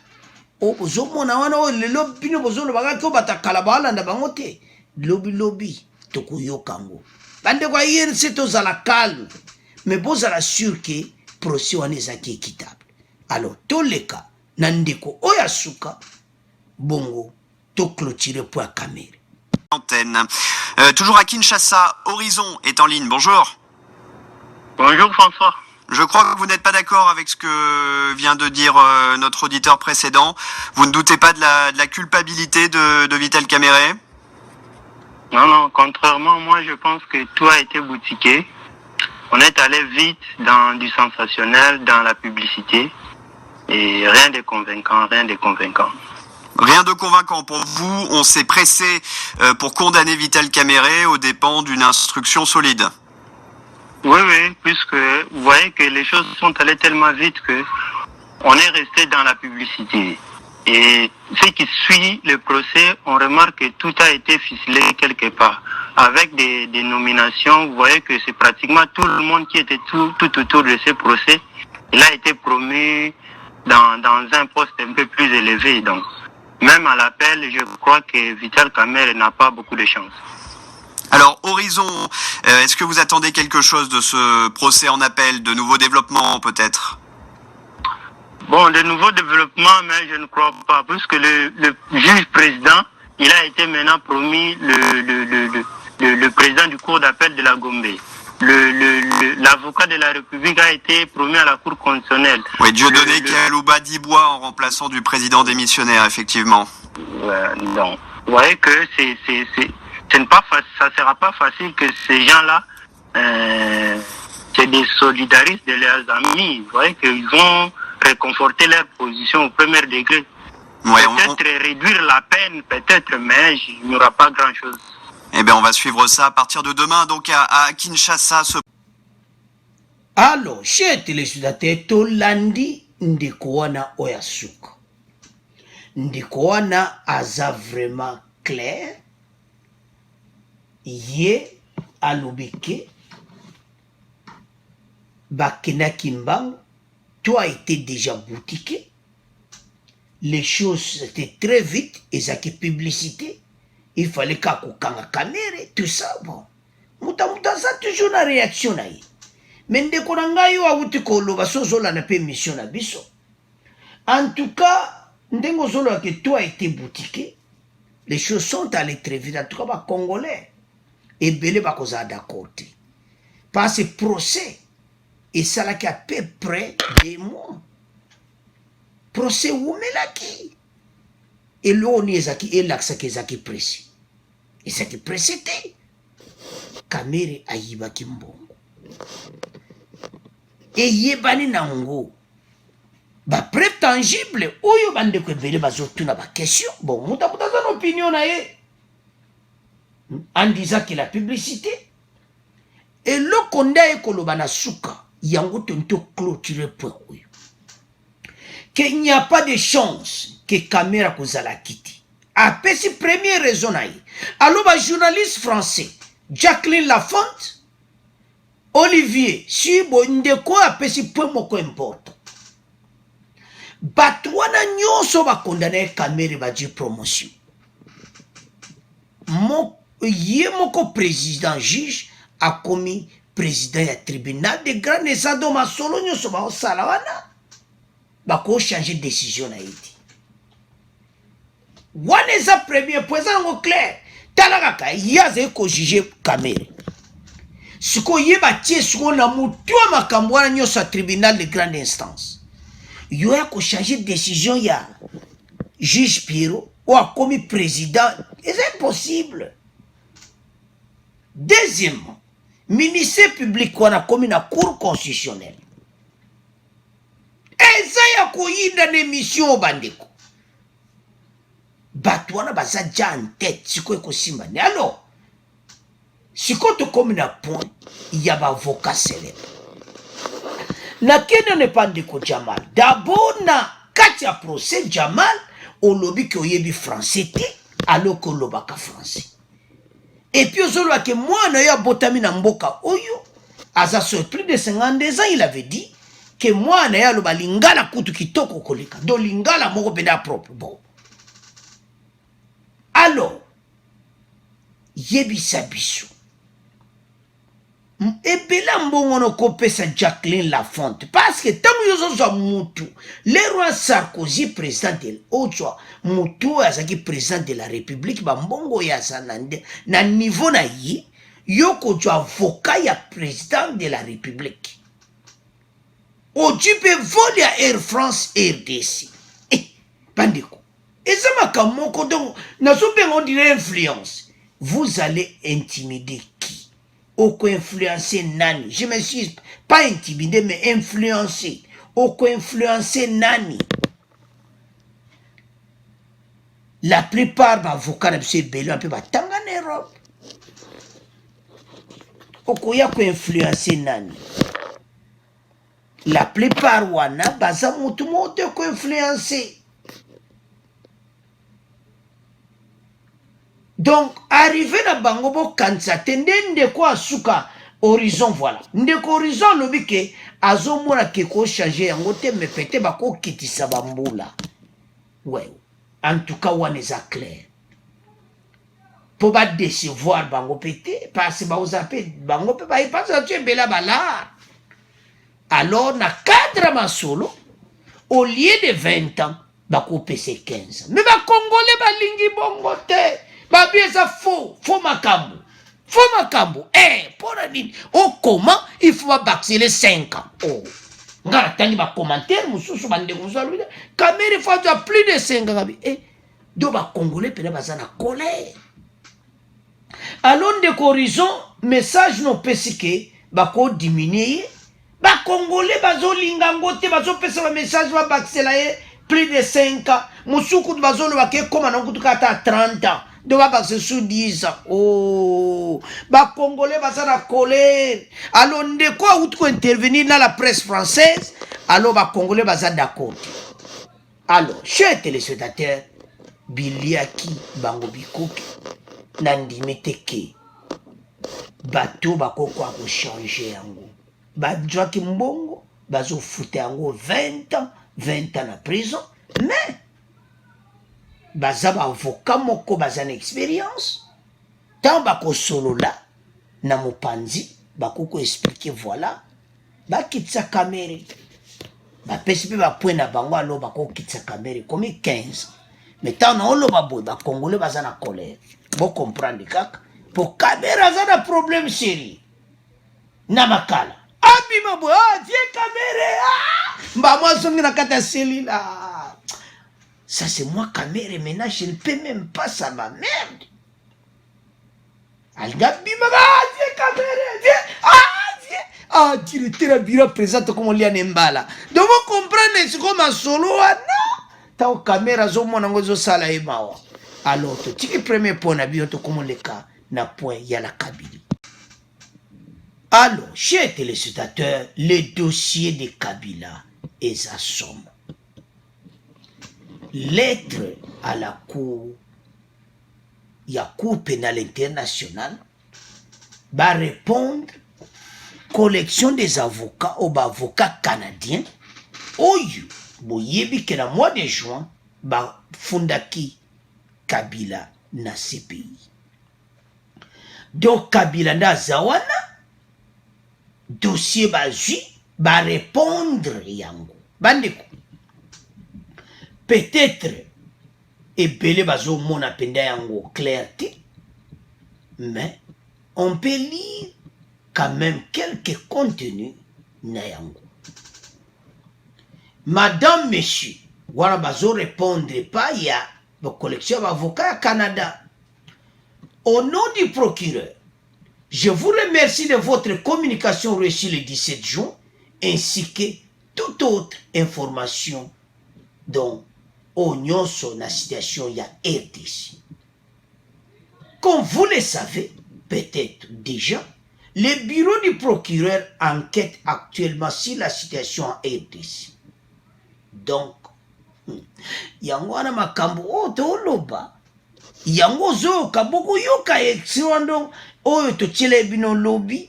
o bozomona wana o lelo bino bozono bagaki o batakala balanda bango te lobi tokoyokango bande kwa INC tozala calme mais bozala sûr que procès wana ezaki équitable. Alors toleka na ndeko oya suka bongo to clôturer pour Kamere. Antenne. Toujours à Kinshasa, Horizon est en ligne. Bonjour. Bonjour François. Je crois que vous n'êtes pas d'accord avec ce que vient de dire notre auditeur précédent. Vous ne doutez pas de la culpabilité de Vital Kamerhe? Non, contrairement, moi je pense que tout a été boutiqué. On est allé vite dans du sensationnel, dans la publicité. Et rien de convaincant. Rien de convaincant pour vous. On s'est pressé pour condamner Vital Kamerhe aux dépens d'une instruction solide. Oui, puisque vous voyez que les choses sont allées tellement vite que on est resté dans la publicité. Et ce qui suit le procès, on remarque que tout a été ficelé quelque part. Avec des nominations, vous voyez que c'est pratiquement tout le monde qui était tout autour de ce procès. Il a été promu dans un poste un peu plus élevé. Donc, même à l'appel, je crois que Vital Kamerhe n'a pas beaucoup de chance. Alors, Horizon, est-ce que vous attendez quelque chose de ce procès en appel, de nouveaux développements peut-être? Bon, de nouveaux développements, mais je ne crois pas, puisque le juge président, il a été maintenant promis le président du cour d'appel de la Gombe. L'avocat de la République a été promu à la Cour constitutionnelle. Oui, Dieudonné Kalouba Dibois en remplaçant du président démissionnaire, effectivement. Non. Vous voyez que ça ne sera pas facile que ces gens-là se désolidarisent de leurs amis. Vous voyez qu'ils vont réconforter leur position au premier degré. Ouais, peut-être réduire la peine, peut-être, mais il n'y aura pas grand-chose. Eh bien, on va suivre ça à partir de demain, donc à Kinshasa. Alors, chers téléspectateurs, Tolandi Ndikowana Oyasuka. Ndikowana aza vraiment clair. Yé alobeke Bakena Kimbang, tout a été déjà boutiqué. Les choses étaient très vite, et ça qui publicité. Il fallait qu'à Kanga Kamere, tout ça, bon. Mouta ça toujours la réaction là. Mais dès qu'on a eu à Outiko, va sozola na pe mission na biso. En tout cas, ndengo zolo que tout a été boutiqué. Les choses sont allées très vite. En tout cas, bah, Congolais. Et belé ba koza d'accord. Parce que procès, et ça là qui à peu près des mois. Procès où melaki. Et l'on est zaki et l'accès qui zaki précis. Et ça qui précédait. Kamere ayiba kimbongo. Et yebani nango. Ba preuve tangible. Oyo bande ko belé ba zotu na ba question. Bon, muta zan opinion na ye. En disant que la publicité et le konda ekolobana suka yango tonto clôturer point oyo qu'il n'y a pas de chance que caméra kozala kiti après si première raison naïe alors ba journaliste français Jacqueline Lafonte Olivier si bondeko après si point moko important batwana nyonso ba condamner caméra ba di promotion mon yé moko président juge a commis président ya tribunal de grande instance do masolo nyonso baosala wana bakochange décision na ye te wana eza premier point eza nango clair tala kaka ye azali kojuge Kamere sikoyo ye batie sikoyo na motu ya makambo wana nyonso ya tribunal de grande instance yo ya kochange décision ya juge Pierrot oyo akomi président eza impossible. Deuxièmement, ministère public wana komi na cour constitutionnelle eza ya koyinda na émission bandeko bato wana baza ja en tête sikoyo ekosimba ne alors sikoyo tokomi na point ya baavocat célèbre nakende ne pa ndeko Jamal d'abord na kati ya procès Jamal olobi ke oyebi français te alors ke olobaka français et puis ozoloba ke mwana yo abotami na mboka oyo aza sur plus de 52 ans il avait dit que mwana yo aloba lingala kutu kitoko koleka do lingala moko penda propre bon alors yebisa biso ebela mbongo no kopesa Jacqueline Lafonte parce que tango yozozwa mutu le roi Sarkozy président de otswa mutu azaki président de la république bambongo ya sanande na niveau na ye yoko jo avocat ya président de la république ojupe vol ya Air France RDC bandeko eza makamoko donc nazobenga on dirait influence vous allez intimider qui oko influencer nani je me suis pas intimidé mais influencé oko influencer nani la plupart d'avocats na biso ebele un peu batanga na Europe oko ya ko influencer nani la plupart wana baza mutu moto ko influencer. Donc, arrivé na bango bo kanisa tende ndeko asuka horizon voilà. Ndeko horizon lobi ke azomona ke ko changer yango te me pete bako kitisa bambula. Ouais. En tout cas, wana eza clair. Po ba décevoir bango pete parce que ba ozape bango pe ba ipasa tu bela bala. Alors na cadre masolo au lieu de 20 ans bako pese 15. Mais ba congolais ba lingi bongo te. Babi eza faux makambo. Faux makambo. Pour nini? Oh, comment il faut baxer les 5 ans? Oh. Ngara tangi ba commentaire mususu bande kuzalo. Kamere faut avoir plus de 5 ans. Do ba congolais pena bazana colère. Alors de horizon message no pesike ba ko diminuer. Ba congolais bazo linga ngote bazo pesa ba message ba baxer la plus de 5 ans. Musuku bazo lo ba ke koma na kutuka ata 30 ans. De va se sous 10 ans. Oh, bah congolais va ça la colère. Alors de quoi ou tu intervenir dans la presse française? Alors bah congolais va ça d'accord. Alors, chers téléspectateurs, biliaki bango bikoki nandimete bato bakoko ako changer yango. Ba joaki mbongo bazo foutre yango 20 ans na prison, mais baza ba avocat moko baza na expérience tant bako solo la na mopanzi bakoko expliquer voilà bakitsa Kamere bapesi pe bapoint na bango alo bako kitsa Kamere comme 15 mais tant na oloba boy ba congolais baza na colère bo comprendre kaka pour Kamere aza na problème sérieux na makala abima boy vie Kamere mba moi songi na kata selila. Ça c'est moi Kamere maintenant je ne peux même pas ça ma merde. Algabi mama viens Kamere viens directeur à bureau présente comme on lit en embala. Donc vous comprenez ce qu'on m'a solo non ta Kamere zo mona ngozo sala e mawa. Alors tu es premier point na bio to comme le cas na point ya la Kabylie. Alors chers téléspectateurs, le dossier de Kabila est à somme. Lettre à la cour, il y a cour pénale internationale, va répondre collection des avocats aux avocats canadiens. Oyu, boyebi que le mois de juin, va fondaki Kabila na CPI. Donc Kabila na zawana, dossier bazui ba répondre yango bandeko peut-être ebele bazomona penda yango clarté, mais on peut lire quand même quelques contenus na yango. Madame, monsieur, wana bazo répondre pas ya la collection d'avocats Canada. Au nom du procureur, je vous remercie de votre communication reçue le 17 juin ainsi que toute autre information dont on sur la situation ya RDC. Comme vous le savez, peut-être déjà, le bureau du procureur enquête actuellement sur la situation en RDC. Donc, yango wana makambo oto loba yango zo kaboko yoka exiwando oyo to chile bino lobby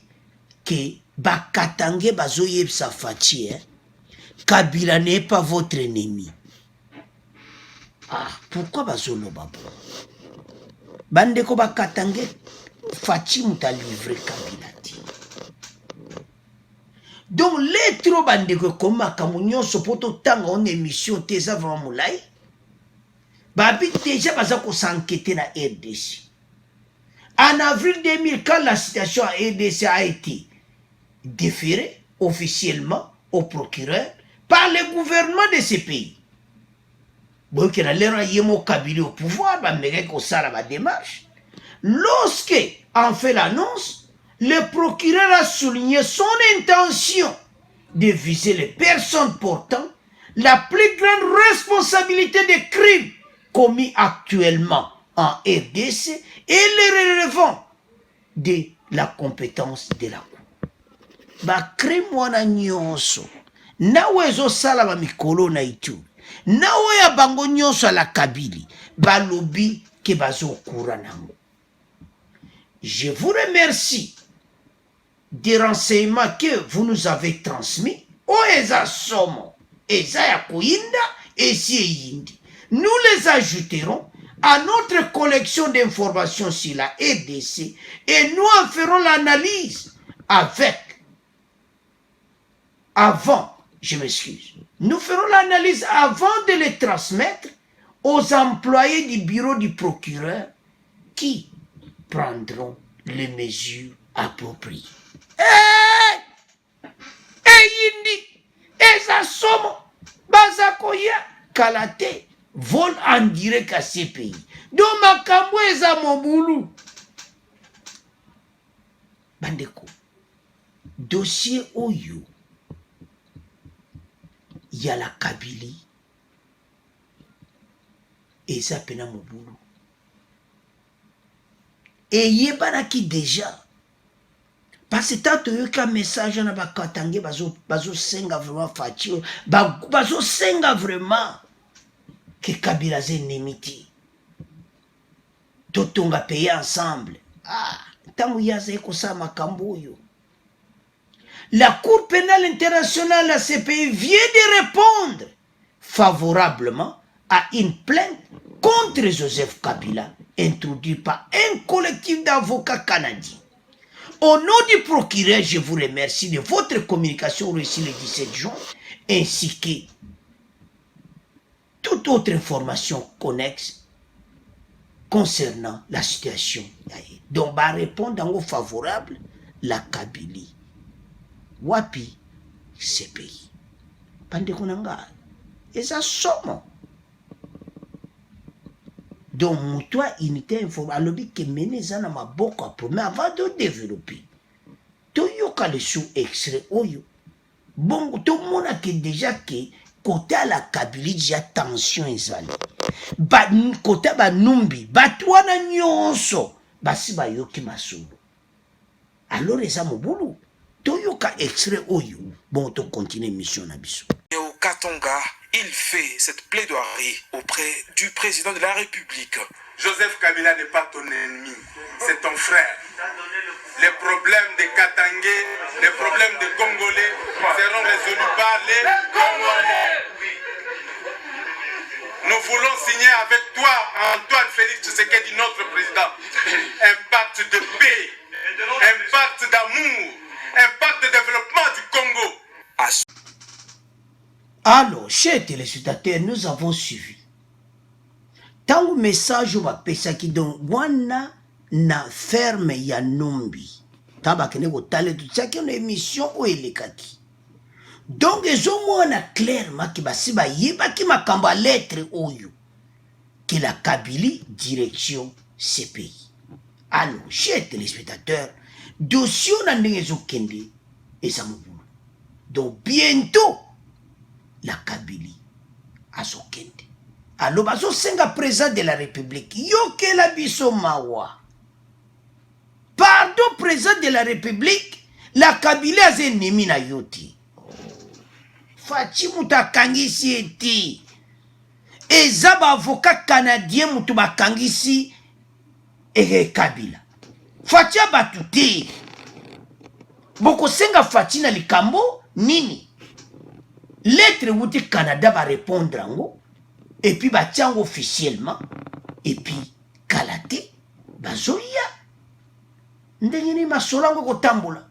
que bakatange bazo yebsa Fachi Kabila n'est pas votre ennemi. Ah, pourquoi bazo loba bon? Bandeko bakatange Fachi muta livrer Kabila ti. Donc les trop bandeko koma kamunyo sopoto tanga en émission teza vraiment moulay. Babi déjà baza ko s'enquêter na RDC. En avril 2000, quand la situation à RDC a été déférée officiellement au procureur par le gouvernement de ce pays. Bon, qu'il a l'air yemo Kabila au pouvoir, bah mais qu'on ça la démarche. Lorsque en fait l'annonce, le procureur a souligné son intention de viser les personnes portant la plus grande responsabilité des crimes commis actuellement en RDC et les relevant de la compétence de la Cour. Ba crime wana nyonso nawe zo sala ba mikolo na itu nawe ya bango nyonso la Kabili ba lobi ke bazo kura nango. Je vous remercie des renseignements que vous nous avez transmis. O eza somo, eza ya kuinda, esi yindi. Nous les ajouterons à notre collection d'informations sur la RDC et nous en ferons l'analyse nous ferons l'analyse avant de les transmettre aux employés du bureau du procureur qui prendront les mesures appropriées. Yindi, eza somo, bazakoya, kalate, vol en direct à ces pays. Donc makambo eza mobulu. Bandeko, dossier oyo, y a la Kabili, eza pena mobulu. Et yebana ki déjà, parce que tant que un message na bakatange bazo senga vraiment Fachi, bazo senga vraiment que Kabila c'est ennemi. Totonga on va payer ensemble. Ah, tant ya zeko sa makambo yo. La Cour pénale internationale, la CPI, vient de répondre favorablement à une plainte contre Joseph Kabila introduite par un collectif d'avocats canadiens. Au nom du procureur, je vous remercie de votre communication reçue le 17 juin, ainsi que toute autre information connexe concernant la situation. Donc, va répondre en favorable la Kabylie. Wapi, ce pays. Pandekonanga, et ça somme. Donc, moi, unité informatique, alors que mener ça dans ma boca, mais avant de développer, tout yoka le sous extrait, oyo. Bon, tout le monde a déjà que côté à la Kabylie, déjà tension ezali. Ba côté ba numbi, ba toi na nyonso, ba si ba yoki masulu. Alors les amo boulou, tout yoka extrait oyo. Bon, to continue mission na biso. Au Katonga, il fait cette plaidoirie auprès du président de la République. Joseph Kabila n'est pas ton ennemi, c'est ton frère. Les problèmes des Katangais, les problèmes des Congolais seront résolus par les Congolais. Nous voulons signer avec toi, Antoine Félix Tshisekedi, notre président, un pacte de paix, un pacte d'amour, un pacte de développement du Congo. Alors, chers téléspectateurs, nous avons suivi. Tant que message va pesa qui donc wana na ferme ya Numbi. Taba kene ko tale tout ça qui une émission ou elekaki. Donc les hommes na clairement qui ba siba yeba qui makamba lettre oyo que la Kabylie direction CPI. Alors, chers téléspectateurs, dossier na ndenge kende ezamubulu. Donc bientôt la Kabylie a son kende. Alors, bazo senga président de la République. Yoke la biso mawa. Pardon, président de la République, la Kabylie a ennemi na yoti. Fachi muta kangisi eti. Ezaba avocat canadien mutu ba kangisi ege Kabila. Fachi abatuti. Boko senga fachi na likambo nini? Lettre wuti Canada va répondre ango. Et puis bah tiens officiellement et puis kalate bazoya ndengeni masolango kotambula.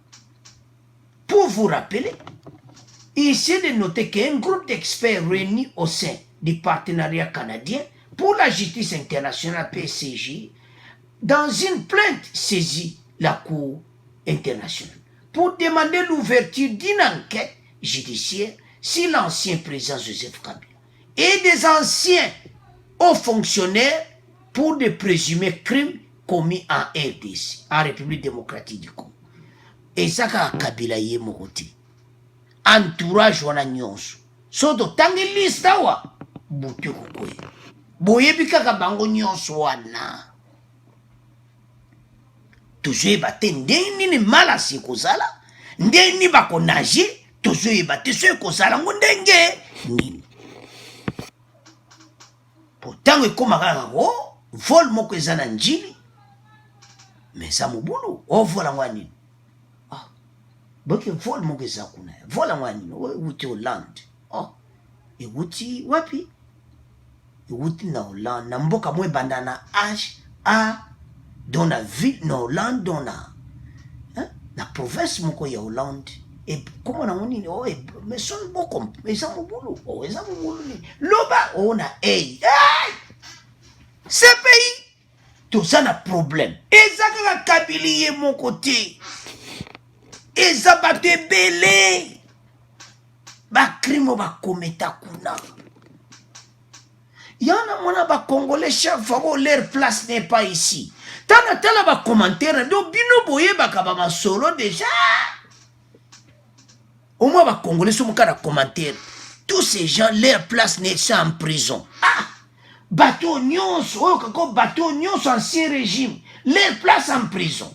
Pour vous rappeler, ici de noter qu'un groupe d'experts réunis au sein du partenariat canadien pour la justice internationale PCJ dans une plainte saisie la Cour internationale pour demander l'ouverture d'une enquête judiciaire sur l'ancien président Joseph Kabila et des anciens hauts fonctionnaires pour des présumés crimes commis en RDC, en République démocratique du Congo. Et ça, Kabila yé mokoti. Entourage wana nyonso. Soto tangi lista wa butu kukwe. Boyebi kaka bango nyonso wana. Toujours bate ndeni ni mala si kozala. Ndeni bako nage. Toujours bate so kozala ngondenge nini. Pourtant, comme vol moko ezana njili, mais ça mobulu, o vola ngwani. Ah, boke vol moko ezakuna, vola ngwani, wuti Hollande. Oh, e wuti wapi? E wuti na Hollande, na mboka mwe bandana H.A. dans la ville na Hollande, dans la province moko ya Hollande. Et comment on dit, oh, mais son beaucoup, mais ça mobulu, oh, ça mobulu ni. Loba, on a hey, ce pays, tout ça n'a problème. Et ça que la Kabylie est mon côté. Et ça va te belé. Ba crime ba kometa kuna. Yana mona ba Congolais chef favo leur place n'est pas ici. Tana tala ba commentaire do bino boye ba kabama solo déjà. Au moins, les Congolais sont en commentaire. Tous ces gens, leur place n'est pas en prison. Ah! Bateau Nyons, bateau Nyons, ancien régime. Leur place en prison.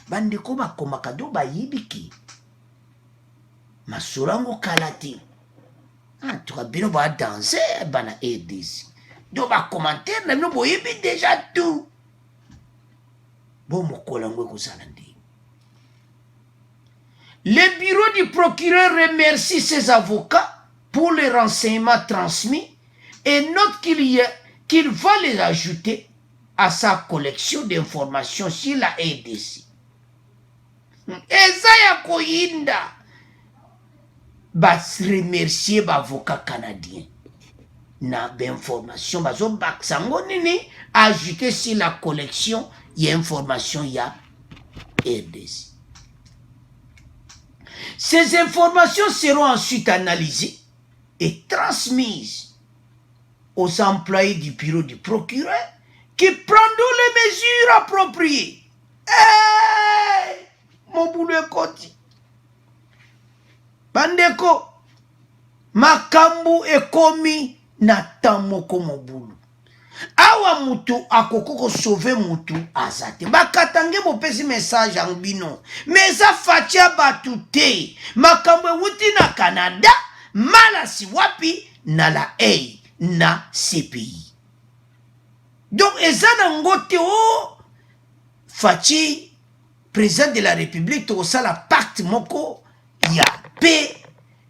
Bandeko ba komakado ba yibiki. Masurango kalati. Ah, tu vas bien ba danser, bana RDC. Donc, ba commentaire, nous bo yibi déjà tout. Bon, mon colangwe kozalandi. Le bureau du procureur remercie ses avocats pour les renseignements transmis et note qu'il va les ajouter à sa collection d'informations sur la RDC. Ezaya Koyinda va remercier l'avocat canadien. Na d'informations, ajouter sur la collection d'informations il y a RDC. Ces informations seront ensuite analysées et transmises aux employés du bureau du procureur qui prendront les mesures appropriées. Hey! Mon boulot koti. Bandeko, makambu ekomi na tamoko mon boulot. Awa mutu akoko sauver mutu azate. Bakatange bopesi message en bino. Mais ça fatia batute. Makambo wuti na Canada, malasi wapi na la A na CPI. Donc ezana ngote o fachi président de la République to sala pacte moko ya paix.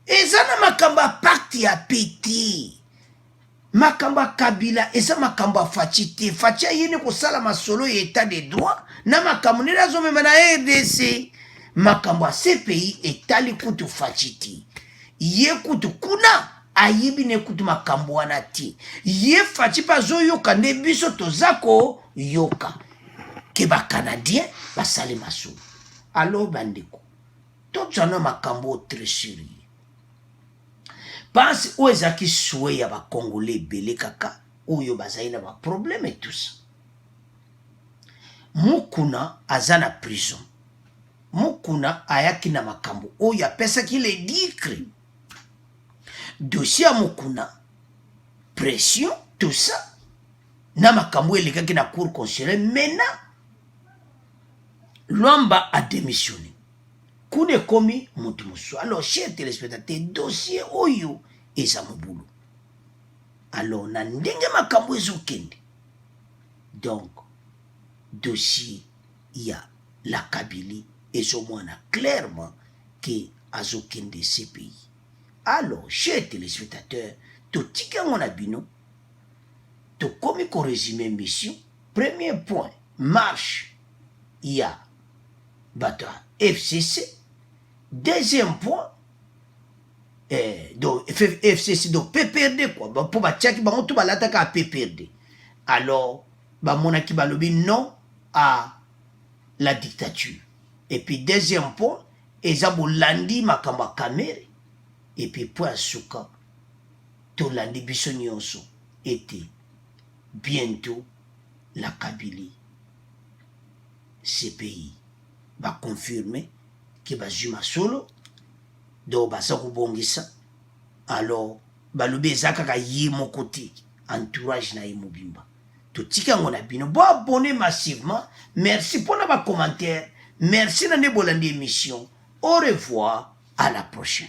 Ezana makamba pacte ya piti. Makamba Kabila, eza makamba Fachite. Facha yene ko sala masolo ya état de droit. Na makambo nila zo memana RDC. makambo ya CPI etali kutu fachiti ye kutu kuna ayibi ne kutu makambo wana ti ye fachi pa zo yoka nde biso tozako yoka ke ba Canadien basali masolo. Alors bandeko tozana makambo très sérieux pense o ezaki souhait ya ba Congolais belé kaka oyo bazali na ba problème et tout ça. Mukuna azana prison, Mukuna ayaki na makambo oyo apesaki le dikri dossier Mukuna pression tout ça na makambo elekaki na cour constitutionnelle. Maintenant Luamba a démissionné kune komi mutu musu. Alors chers téléspectateurs, dossier oyo eza mobulu. Alors na ndenge makambo ezokende, donc dossier il y a la Kabylie et ce mois clairement que azokende ces pays. Alors chers téléspectateurs, tout tika mon abino to comme qu'on résume mission. Premier point, marche il y a bateau FCC. Deuxième point, donc FCC donc PPRD quoi, pour batiaki bango tout balataka à PPRD. Alors ba monaki balobi non à la dictature. Et puis deuxième point, ezabo landi makamba kamere. Et puis point suka to landi biso nyonso était bientôt la Kabylie ces pays va confirmer que bazuma solo do basa kubongisa. Alors balobi ezaka yi mokoti entourage na imobimba. Totika ngona bino bo abonner massivement. Merci pour les commentaires. Merci na ne bolandi émission. Au revoir, à la prochaine.